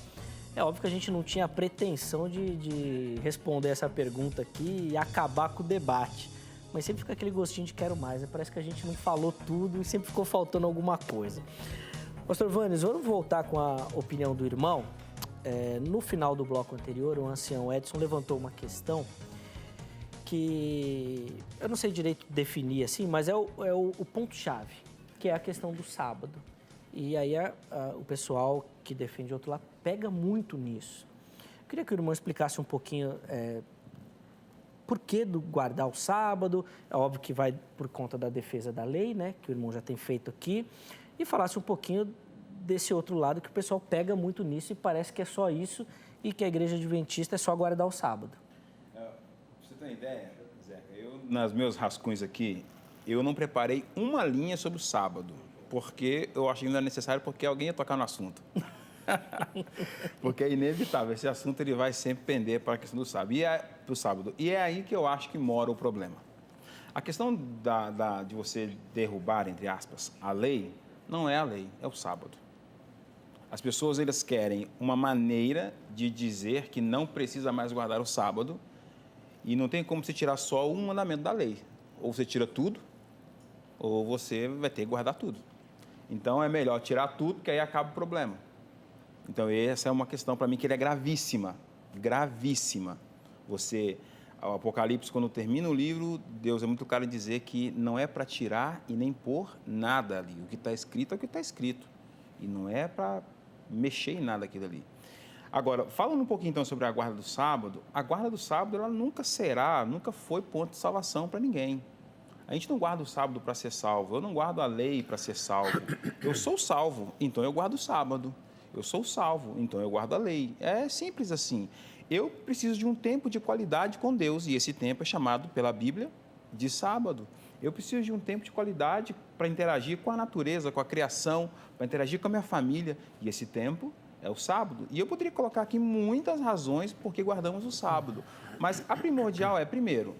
É óbvio que a gente não tinha a pretensão de responder essa pergunta aqui e acabar com o debate, mas sempre fica aquele gostinho de quero mais, né? Parece que a gente não falou tudo e sempre ficou faltando alguma coisa. Pastor Vanes, vamos voltar com a opinião do irmão. No final do bloco anterior, o ancião Edson levantou uma questão que eu não sei direito definir assim, mas é o ponto-chave, que é a questão do sábado. E aí o pessoal que defende o outro lado pega muito nisso. Eu queria que o irmão explicasse um pouquinho por que do guardar o sábado, é óbvio que vai por conta da defesa da lei, né, que o irmão já tem feito aqui, e falasse um pouquinho desse outro lado que o pessoal pega muito nisso e parece que é só isso e que a igreja adventista é só guardar o sábado. Você tem ideia, Zeca? Nas meus rascunhos aqui, eu não preparei uma linha sobre o sábado, porque eu acho que não é necessário, porque alguém ia tocar no assunto. Porque é inevitável, esse assunto ele vai sempre pender para a questão do sábado. E é aí que eu acho que mora o problema. A questão de você derrubar, entre aspas, a lei, não é a lei, é o sábado. As pessoas elas querem uma maneira de dizer que não precisa mais guardar o sábado, e não tem como você tirar só um mandamento da lei. Ou você tira tudo, ou você vai ter que guardar tudo. Então, é melhor tirar tudo, porque aí acaba o problema. Então, essa é uma questão, para mim, que ele é gravíssima. Gravíssima. O Apocalipse, quando termina o livro, Deus é muito claro em dizer que não é para tirar e nem pôr nada ali. O que está escrito é o que está escrito. E não é para mexer em nada aquilo ali. Agora, falando um pouquinho então sobre a guarda do sábado, a guarda do sábado ela nunca foi ponto de salvação para ninguém. A gente não guarda o sábado para ser salvo, eu não guardo a lei para ser salvo. Eu sou salvo, então eu guardo o sábado. Eu sou salvo, então eu guardo a lei. É simples assim. Eu preciso de um tempo de qualidade com Deus, e esse tempo é chamado pela Bíblia de sábado. Eu preciso de um tempo de qualidade para interagir com a natureza, com a criação, para interagir com a minha família, e esse tempo é o sábado. E eu poderia colocar aqui muitas razões por que guardamos o sábado. Mas a primordial é, primeiro,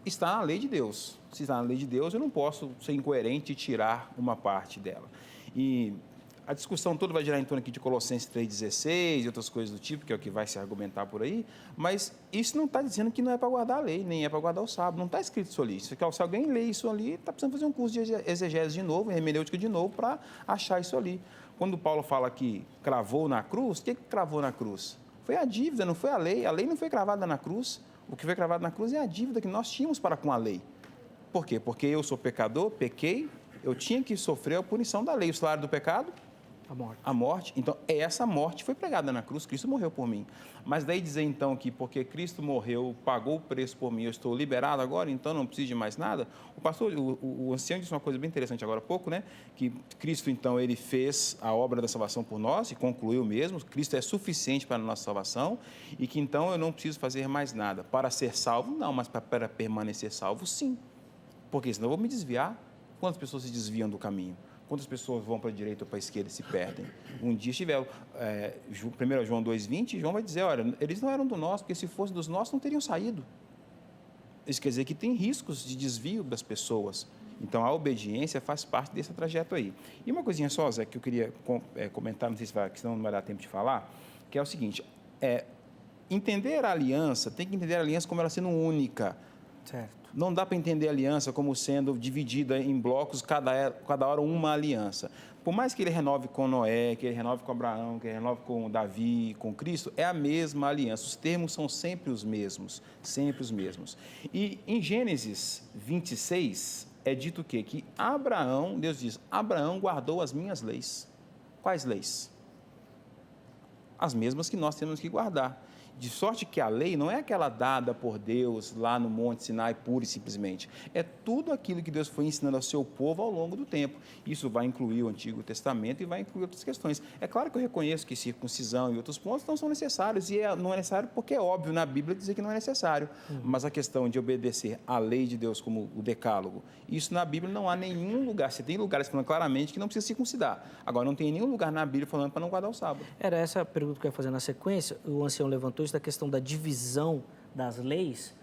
está na lei de Deus. Se está na lei de Deus, eu não posso ser incoerente e tirar uma parte dela. E a discussão toda vai girar em torno aqui de Colossenses 3,16 e outras coisas do tipo, que é o que vai se argumentar por aí, mas isso não está dizendo que não é para guardar a lei, nem é para guardar o sábado. Não está escrito isso ali. Se alguém lê isso ali, está precisando fazer um curso de exegese de novo, hermenêutica de novo, para achar isso ali. Quando Paulo fala que cravou na cruz, o que cravou na cruz? Foi a dívida, não foi a lei. A lei não foi cravada na cruz. O que foi cravado na cruz é a dívida que nós tínhamos para com a lei. Por quê? Porque eu sou pecador, pequei, eu tinha que sofrer a punição da lei. O salário do pecado? A morte. Então, essa morte foi pregada na cruz, Cristo morreu por mim. Mas daí dizer, então, que porque Cristo morreu, pagou o preço por mim, eu estou liberado agora, então não preciso de mais nada. O pastor, o ancião disse uma coisa bem interessante agora há pouco, né? Que Cristo, então, ele fez a obra da salvação por nós e concluiu mesmo. Cristo é suficiente para a nossa salvação e que, então, eu não preciso fazer mais nada. Para ser salvo, não, mas para permanecer salvo, sim. Porque senão eu vou me desviar. Quantas pessoas se desviam do caminho? Quantas pessoas vão para a direita ou para a esquerda e se perdem? Um dia estiveram, 1 João 2,20, João vai dizer, olha, eles não eram do nosso, porque se fossem dos nossos não teriam saído. Isso quer dizer que tem riscos de desvio das pessoas. Então, a obediência faz parte desse trajeto aí. E uma coisinha só, Zé, que eu queria comentar, não sei se vai, senão não vai dar tempo de falar, que é o seguinte, entender a aliança, tem que entender a aliança como ela sendo única. Certo. Não dá para entender a aliança como sendo dividida em blocos, cada hora uma aliança. Por mais que ele renove com Noé, que ele renove com Abraão, que ele renove com Davi, com Cristo, é a mesma aliança. Os termos são sempre os mesmos, sempre os mesmos. E em Gênesis 26 é dito o quê? Que Abraão, Deus diz, Abraão guardou as minhas leis. Quais leis? As mesmas que nós temos que guardar. De sorte que a lei não é aquela dada por Deus lá no Monte Sinai, pura e simplesmente. É tudo aquilo que Deus foi ensinando ao seu povo ao longo do tempo. Isso vai incluir o Antigo Testamento e vai incluir outras questões. É claro que eu reconheço que circuncisão e outros pontos não são necessários, e não é necessário porque é óbvio na Bíblia dizer que não é necessário. Mas a questão de obedecer à lei de Deus, como o Decálogo, isso na Bíblia não há nenhum lugar. Você tem lugares falando claramente que não precisa circuncidar. Agora, não tem nenhum lugar na Bíblia falando para não guardar o sábado. Era essa a pergunta que eu ia fazer na sequência. O ancião levantou isso da questão da divisão das leis.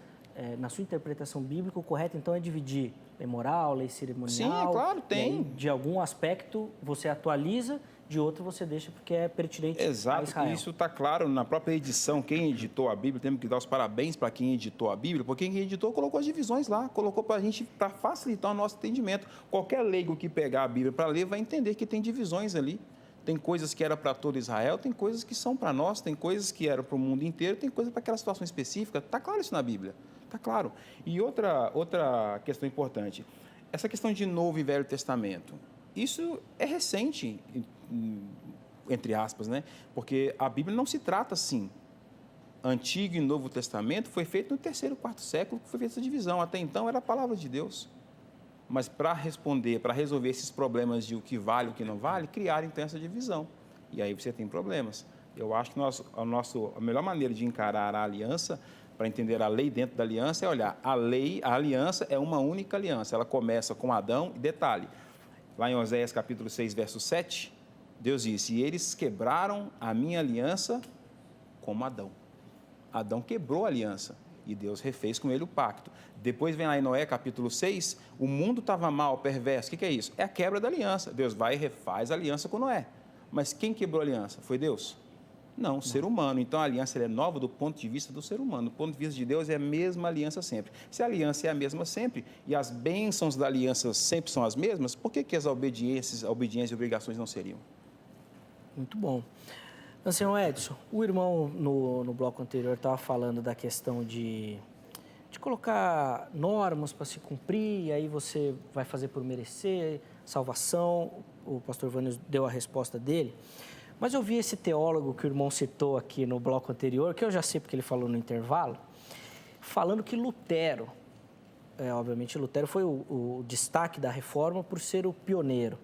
Na sua interpretação bíblica, o correto, então, é dividir lei moral, lei cerimonial. Sim, é claro, tem. Aí, de algum aspecto, você atualiza, de outro você deixa porque é pertinente a Israel. Exato, isso está claro na própria edição. Quem editou a Bíblia, temos que dar os parabéns para quem editou a Bíblia, porque quem editou colocou as divisões lá, colocou para a gente, para facilitar o nosso entendimento. Qualquer leigo que pegar a Bíblia para ler vai entender que tem divisões ali. Tem coisas que eram para todo Israel, tem coisas que são para nós, tem coisas que eram para o mundo inteiro, tem coisas para aquela situação específica. Está claro isso na Bíblia, está claro. E outra questão importante, essa questão de Novo e Velho Testamento, isso é recente, entre aspas, né? Porque a Bíblia não se trata assim. Antigo e Novo Testamento foi feito no 3º, 4º século, que foi feita essa divisão. Até então era a palavra de Deus. Mas para responder, para resolver esses problemas de o que vale e o que não vale, criaram então essa divisão. E aí você tem problemas. Eu acho que a melhor maneira de encarar a aliança, para entender a lei dentro da aliança, é olhar a aliança é uma única aliança. Ela começa com Adão, e detalhe, lá em Oséias capítulo 6, verso 7, Deus disse, e eles quebraram a minha aliança como Adão. Adão quebrou a aliança. E Deus refez com ele o pacto. Depois vem lá em Noé, capítulo 6, o mundo estava mal, perverso. O que é isso? É a quebra da aliança. Deus vai e refaz a aliança com Noé. Mas quem quebrou a aliança? Foi Deus? Não, o ser humano. Então a aliança é nova do ponto de vista do ser humano. Do ponto de vista de Deus é a mesma aliança sempre. Se a aliança é a mesma sempre e as bênçãos da aliança sempre são as mesmas, por que as obediências e obrigações não seriam? Muito bom. Ancião Edson, o irmão no bloco anterior estava falando da questão de colocar normas para se cumprir, e aí você vai fazer por merecer salvação. O pastor Vânios deu a resposta dele. Mas eu vi esse teólogo que o irmão citou aqui no bloco anterior, que eu já sei porque ele falou no intervalo, falando que Lutero, obviamente Lutero foi o destaque da reforma por ser o pioneiro,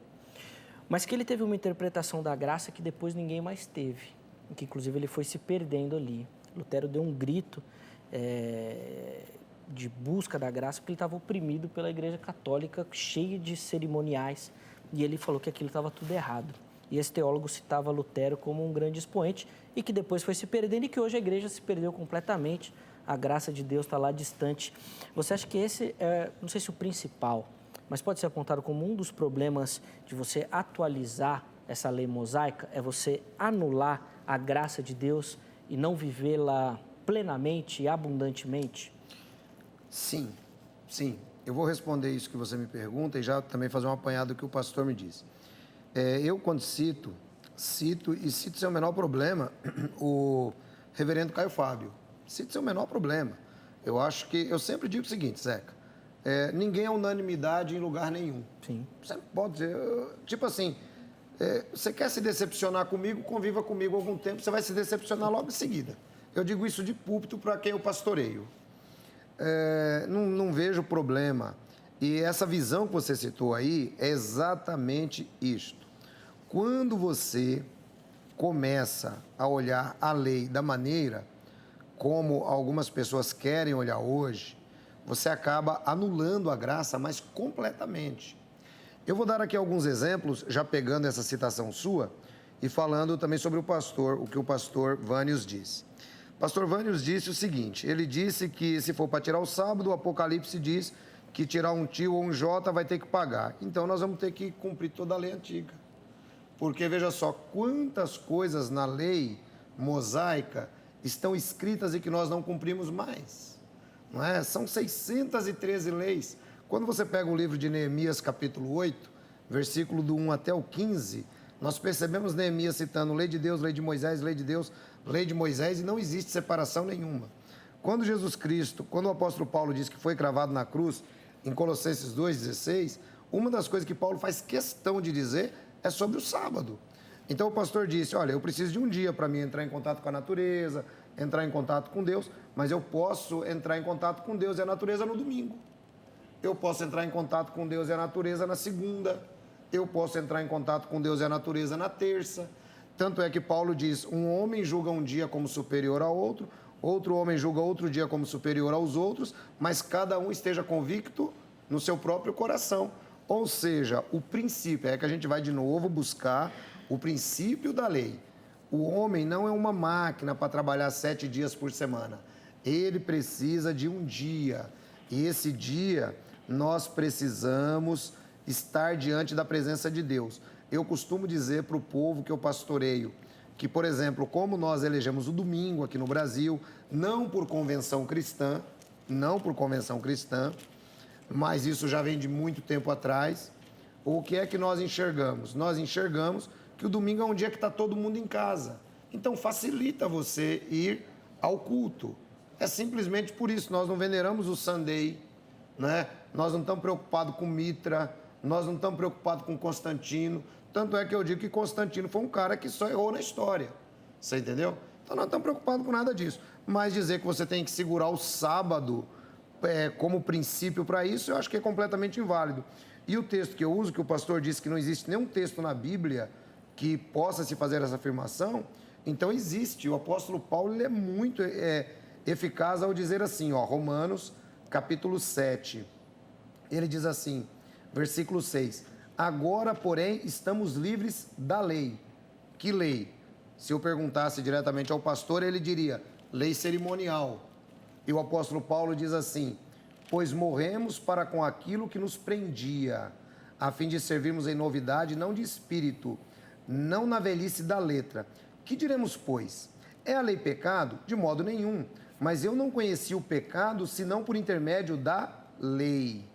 mas que ele teve uma interpretação da graça que depois ninguém mais teve, que inclusive ele foi se perdendo ali. Lutero deu um grito de busca da graça porque ele estava oprimido pela Igreja Católica, cheia de cerimoniais, e ele falou que aquilo estava tudo errado. E esse teólogo citava Lutero como um grande expoente e que depois foi se perdendo e que hoje a igreja se perdeu completamente. A graça de Deus está lá distante. Você acha que esse não sei se o principal, mas pode ser apontado como um dos problemas de você atualizar essa lei mosaica, é você anular a graça de Deus e não vivê-la plenamente e abundantemente? Sim, sim. Eu vou responder isso que você me pergunta e já também fazer um apanhado do que o pastor me disse. Eu, quando cito sem o menor problema, o reverendo Caio Fábio. Cito sem o menor problema. Eu acho que, eu sempre digo o seguinte, Zeca, ninguém é unanimidade em lugar nenhum. Sim. Você pode dizer, tipo assim, você quer se decepcionar comigo, conviva comigo algum tempo, você vai se decepcionar logo em seguida. Eu digo isso de púlpito para quem eu pastoreio. Não vejo problema. E essa visão que você citou aí é exatamente isto. Quando você começa a olhar a lei da maneira como algumas pessoas querem olhar hoje, você acaba anulando a graça, mas completamente. Eu vou dar aqui alguns exemplos, já pegando essa citação sua e falando também sobre o que o pastor Vânios disse. Pastor Vânios disse o seguinte, ele disse que se for para tirar o sábado, o Apocalipse diz que tirar um tio ou um jota vai ter que pagar. Então, nós vamos ter que cumprir toda a lei antiga. Porque, veja só, quantas coisas na lei mosaica estão escritas e que nós não cumprimos mais. não é? São 613 leis. Quando você pega o livro de Neemias, capítulo 8, versículo do 1 até o 15, nós percebemos Neemias citando lei de Deus, lei de Moisés, lei de Deus, lei de Moisés, e não existe separação nenhuma. Quando Jesus Cristo, quando o apóstolo Paulo diz que foi cravado na cruz, em Colossenses 2,16, uma das coisas que Paulo faz questão de dizer é sobre o sábado. Então o pastor disse, olha, eu preciso de um dia para mim entrar em contato com a natureza, entrar em contato com Deus, mas eu posso entrar em contato com Deus e a natureza no domingo. Eu posso entrar em contato com Deus e a natureza na segunda. Eu posso entrar em contato com Deus e a natureza na terça. Tanto é que Paulo diz, um homem julga um dia como superior ao outro, outro homem julga outro dia como superior aos outros, mas cada um esteja convicto no seu próprio coração. Ou seja, o princípio é que a gente vai de novo buscar o princípio da lei. O homem não é uma máquina para trabalhar 7 dias por semana. Ele precisa de um dia. E esse dia nós precisamos estar diante da presença de Deus. Eu costumo dizer para o povo que eu pastoreio que, por exemplo, como nós elegemos o domingo aqui no Brasil, não por convenção cristã, mas isso já vem de muito tempo atrás, o que é que nós enxergamos? Nós enxergamos que o domingo é um dia que está todo mundo em casa. Então, facilita você ir ao culto. É simplesmente por isso. Nós não veneramos o Sunday, né? Nós não estamos preocupados com Mitra, nós não estamos preocupados com Constantino. Tanto é que eu digo que Constantino foi um cara que só errou na história. Você entendeu? Então, nós não estamos preocupados com nada disso. Mas dizer que você tem que segurar o sábado como princípio para isso, eu acho que é completamente inválido. E o texto que eu uso, que o pastor disse que não existe nenhum texto na Bíblia que possa se fazer essa afirmação, então existe. O apóstolo Paulo ele é muito eficaz ao dizer assim, ó, Romanos capítulo 7, ele diz assim, versículo 6, agora, porém, estamos livres da lei. Que lei? Se eu perguntasse diretamente ao pastor, ele diria, lei cerimonial. E o apóstolo Paulo diz assim, pois morremos para com aquilo que nos prendia, a fim de servirmos em novidade, não de espírito, não na velhice da letra. Que diremos, pois? É a lei pecado? De modo nenhum. Mas eu não conheci o pecado, senão por intermédio da lei.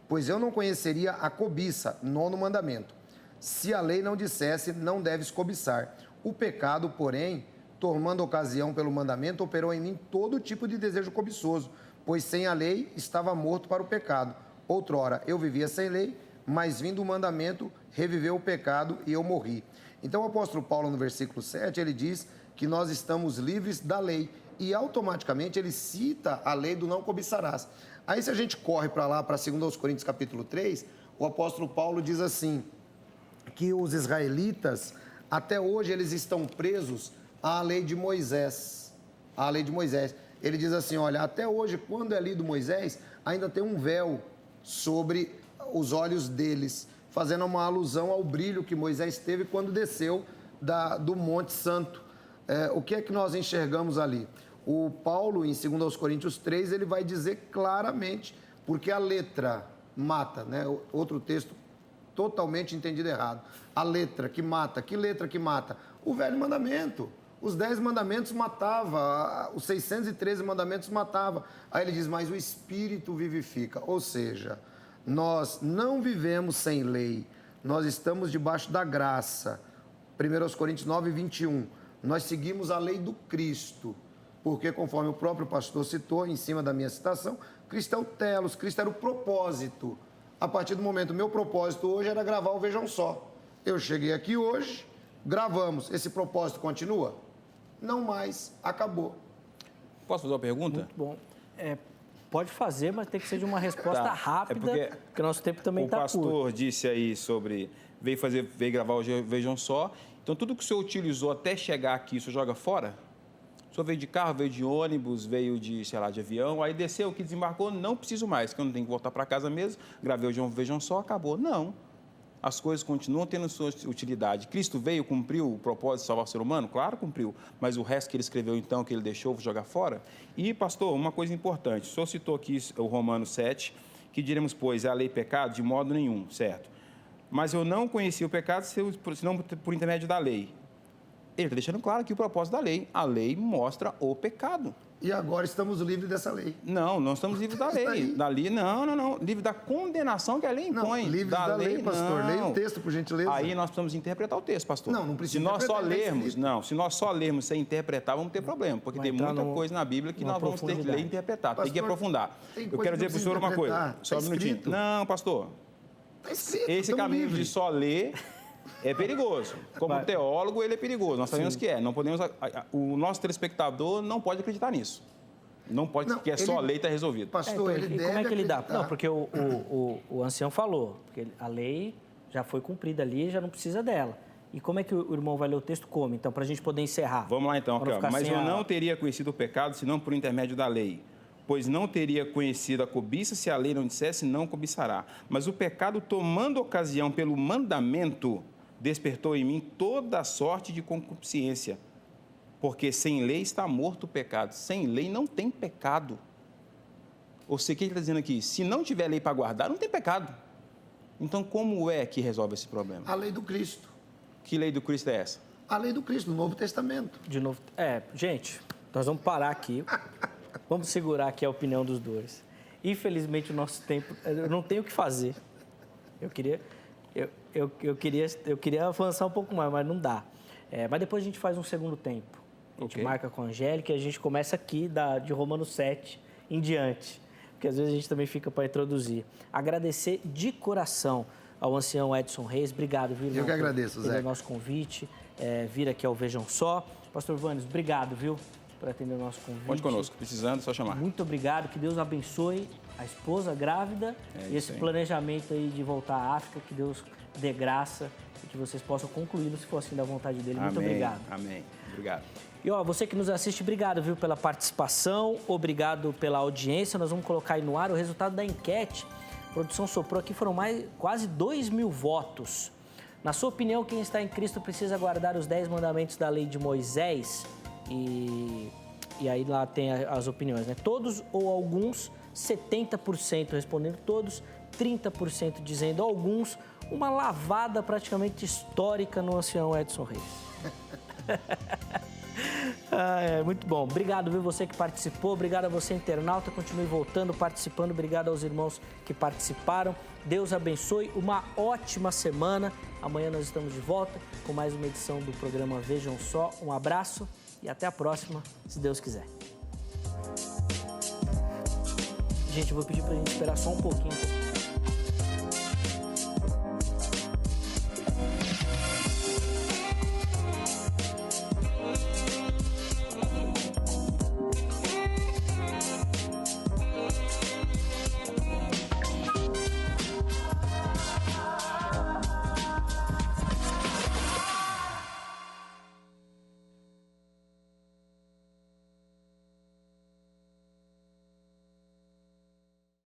Pois eu não conheceria a cobiça, 9º mandamento. Se a lei não dissesse, não deves cobiçar. O pecado, porém, tomando ocasião pelo mandamento, operou em mim todo tipo de desejo cobiçoso, pois sem a lei estava morto para o pecado. Outrora, eu vivia sem lei, mas vindo o mandamento, reviveu o pecado e eu morri. Então, o apóstolo Paulo, no versículo 7, ele diz que nós estamos livres da lei e automaticamente ele cita a lei do não cobiçarás. Aí, se a gente corre para lá, para 2 Coríntios capítulo 3, o apóstolo Paulo diz assim, que os israelitas, até hoje, eles estão presos à lei de Moisés. À lei de Moisés. Ele diz assim, olha, até hoje, quando é lido Moisés, ainda tem um véu sobre os olhos deles, fazendo uma alusão ao brilho que Moisés teve quando desceu do Monte Santo. O que é que nós enxergamos ali? O Paulo, em 2 Coríntios 3, ele vai dizer claramente, porque a letra mata, né? Outro texto totalmente entendido errado. A letra que mata, que letra que mata? O velho mandamento. Os 10 mandamentos matava, os 613 mandamentos matava. Aí ele diz, mas o Espírito vivifica. Ou seja, nós não vivemos sem lei, nós estamos debaixo da graça. 1 Coríntios 9, 21. Nós seguimos a lei do Cristo, porque conforme o próprio pastor citou, em cima da minha citação, Cristo é o telos, Cristo era o propósito. A partir do momento, meu propósito hoje era gravar o Vejam Só. Eu cheguei aqui hoje, gravamos. Esse propósito continua? Não mais, acabou. Posso fazer uma pergunta? Muito bom. Pode fazer, mas tem que ser de uma resposta rápida, porque nosso tempo também está curto. O pastor disse aí sobre, veio gravar o Vejam Só, então tudo que o senhor utilizou até chegar aqui, o senhor joga fora? O senhor veio de carro, veio de ônibus, veio de, sei lá, de avião, aí desceu, que desembarcou, não preciso mais, que eu não tenho que voltar para casa mesmo, gravei o Vejam Só, acabou. Não. As coisas continuam tendo sua utilidade. Cristo veio, cumpriu o propósito de salvar o ser humano? Claro, cumpriu. Mas o resto que ele escreveu, então, que ele deixou, vou jogar fora? E, pastor, uma coisa importante. O senhor citou aqui o Romanos 7, que diremos, pois, é a lei pecado? De modo nenhum, certo? Mas eu não conhecia o pecado, senão por intermédio da lei. Ele está deixando claro aqui o propósito da lei. A lei mostra o pecado. E agora estamos livres dessa lei. Não, não estamos livres da lei. Da lei, não. Livre da condenação que a lei impõe. Não, livres da lei, pastor. Não. Leia o texto, por gentileza. Aí nós precisamos interpretar o texto, pastor. Não precisa se nós só interpretar, lermos, se nós só lermos sem interpretar, vamos ter problema, porque tem muita coisa na Bíblia que nós vamos ter que ler e interpretar, tem que aprofundar. Eu quero dizer para o senhor uma coisa, só um minutinho. Não, pastor. Está escrito, esse caminho livre. de só ler é perigoso. Como teólogo, ele é perigoso. Nós sabemos que é. Não podemos, o nosso telespectador não pode acreditar nisso. Não pode que é só a lei está resolvido. Pastor, então, e como é que ele dá? Não, porque o ancião falou, porque a lei já foi cumprida ali, já não precisa dela. E como é que o irmão vai ler o texto? Como? Então, para a gente poder encerrar. Vamos lá então, aqui, mas eu não teria conhecido o pecado senão por intermédio da lei. Pois não teria conhecido a cobiça se a lei não dissesse não cobiçará. Mas o pecado, tomando ocasião pelo mandamento, despertou em mim toda a sorte de concupiscência. Porque sem lei está morto o pecado. Sem lei não tem pecado. Ou seja, o que ele está dizendo aqui? Se não tiver lei para guardar, não tem pecado. Então, como é que resolve esse problema? A lei do Cristo. Que lei do Cristo é essa? A lei do Cristo, no Novo Testamento. De novo. Gente, nós vamos parar aqui. Vamos segurar aqui a opinião dos dois. Infelizmente, o nosso tempo... Eu não tenho o que fazer. Eu queria avançar um pouco mais, mas não dá. Mas depois a gente faz um segundo tempo. A gente marca com a Angélica e a gente começa aqui de Romanos 7 em diante. Porque às vezes a gente também fica para introduzir. Agradecer de coração ao ancião Edson Reis. Obrigado, viu, irmão? Eu que agradeço, Zé. Pelo nosso convite, vir aqui ao Vejam Só. Pastor Vânios, obrigado, viu, por atender o nosso convite. Conte conosco, precisando, é só chamar. Muito obrigado, que Deus abençoe a esposa grávida e esse planejamento aí de voltar à África, que Deus dê graça e que vocês possam concluí-lo, se for assim da vontade dele. Muito obrigado. Amém. Obrigado. E você que nos assiste, obrigado, viu, pela participação, obrigado pela audiência. Nós vamos colocar aí no ar o resultado da enquete. A produção soprou aqui, foram quase 2.000 votos. Na sua opinião, quem está em Cristo precisa guardar os 10 mandamentos da lei de Moisés? E aí lá tem as opiniões, né? Todos ou alguns, 70% respondendo todos, 30% dizendo alguns. Uma lavada praticamente histórica no ancião Edson Reis. Muito bom. Obrigado, viu, você que participou. Obrigado a você, internauta. Continue voltando, participando. Obrigado aos irmãos que participaram. Deus abençoe. Uma ótima semana. Amanhã nós estamos de volta com mais uma edição do programa Vejam Só. Um abraço e até a próxima, se Deus quiser. Gente, eu vou pedir pra gente esperar só um pouquinho.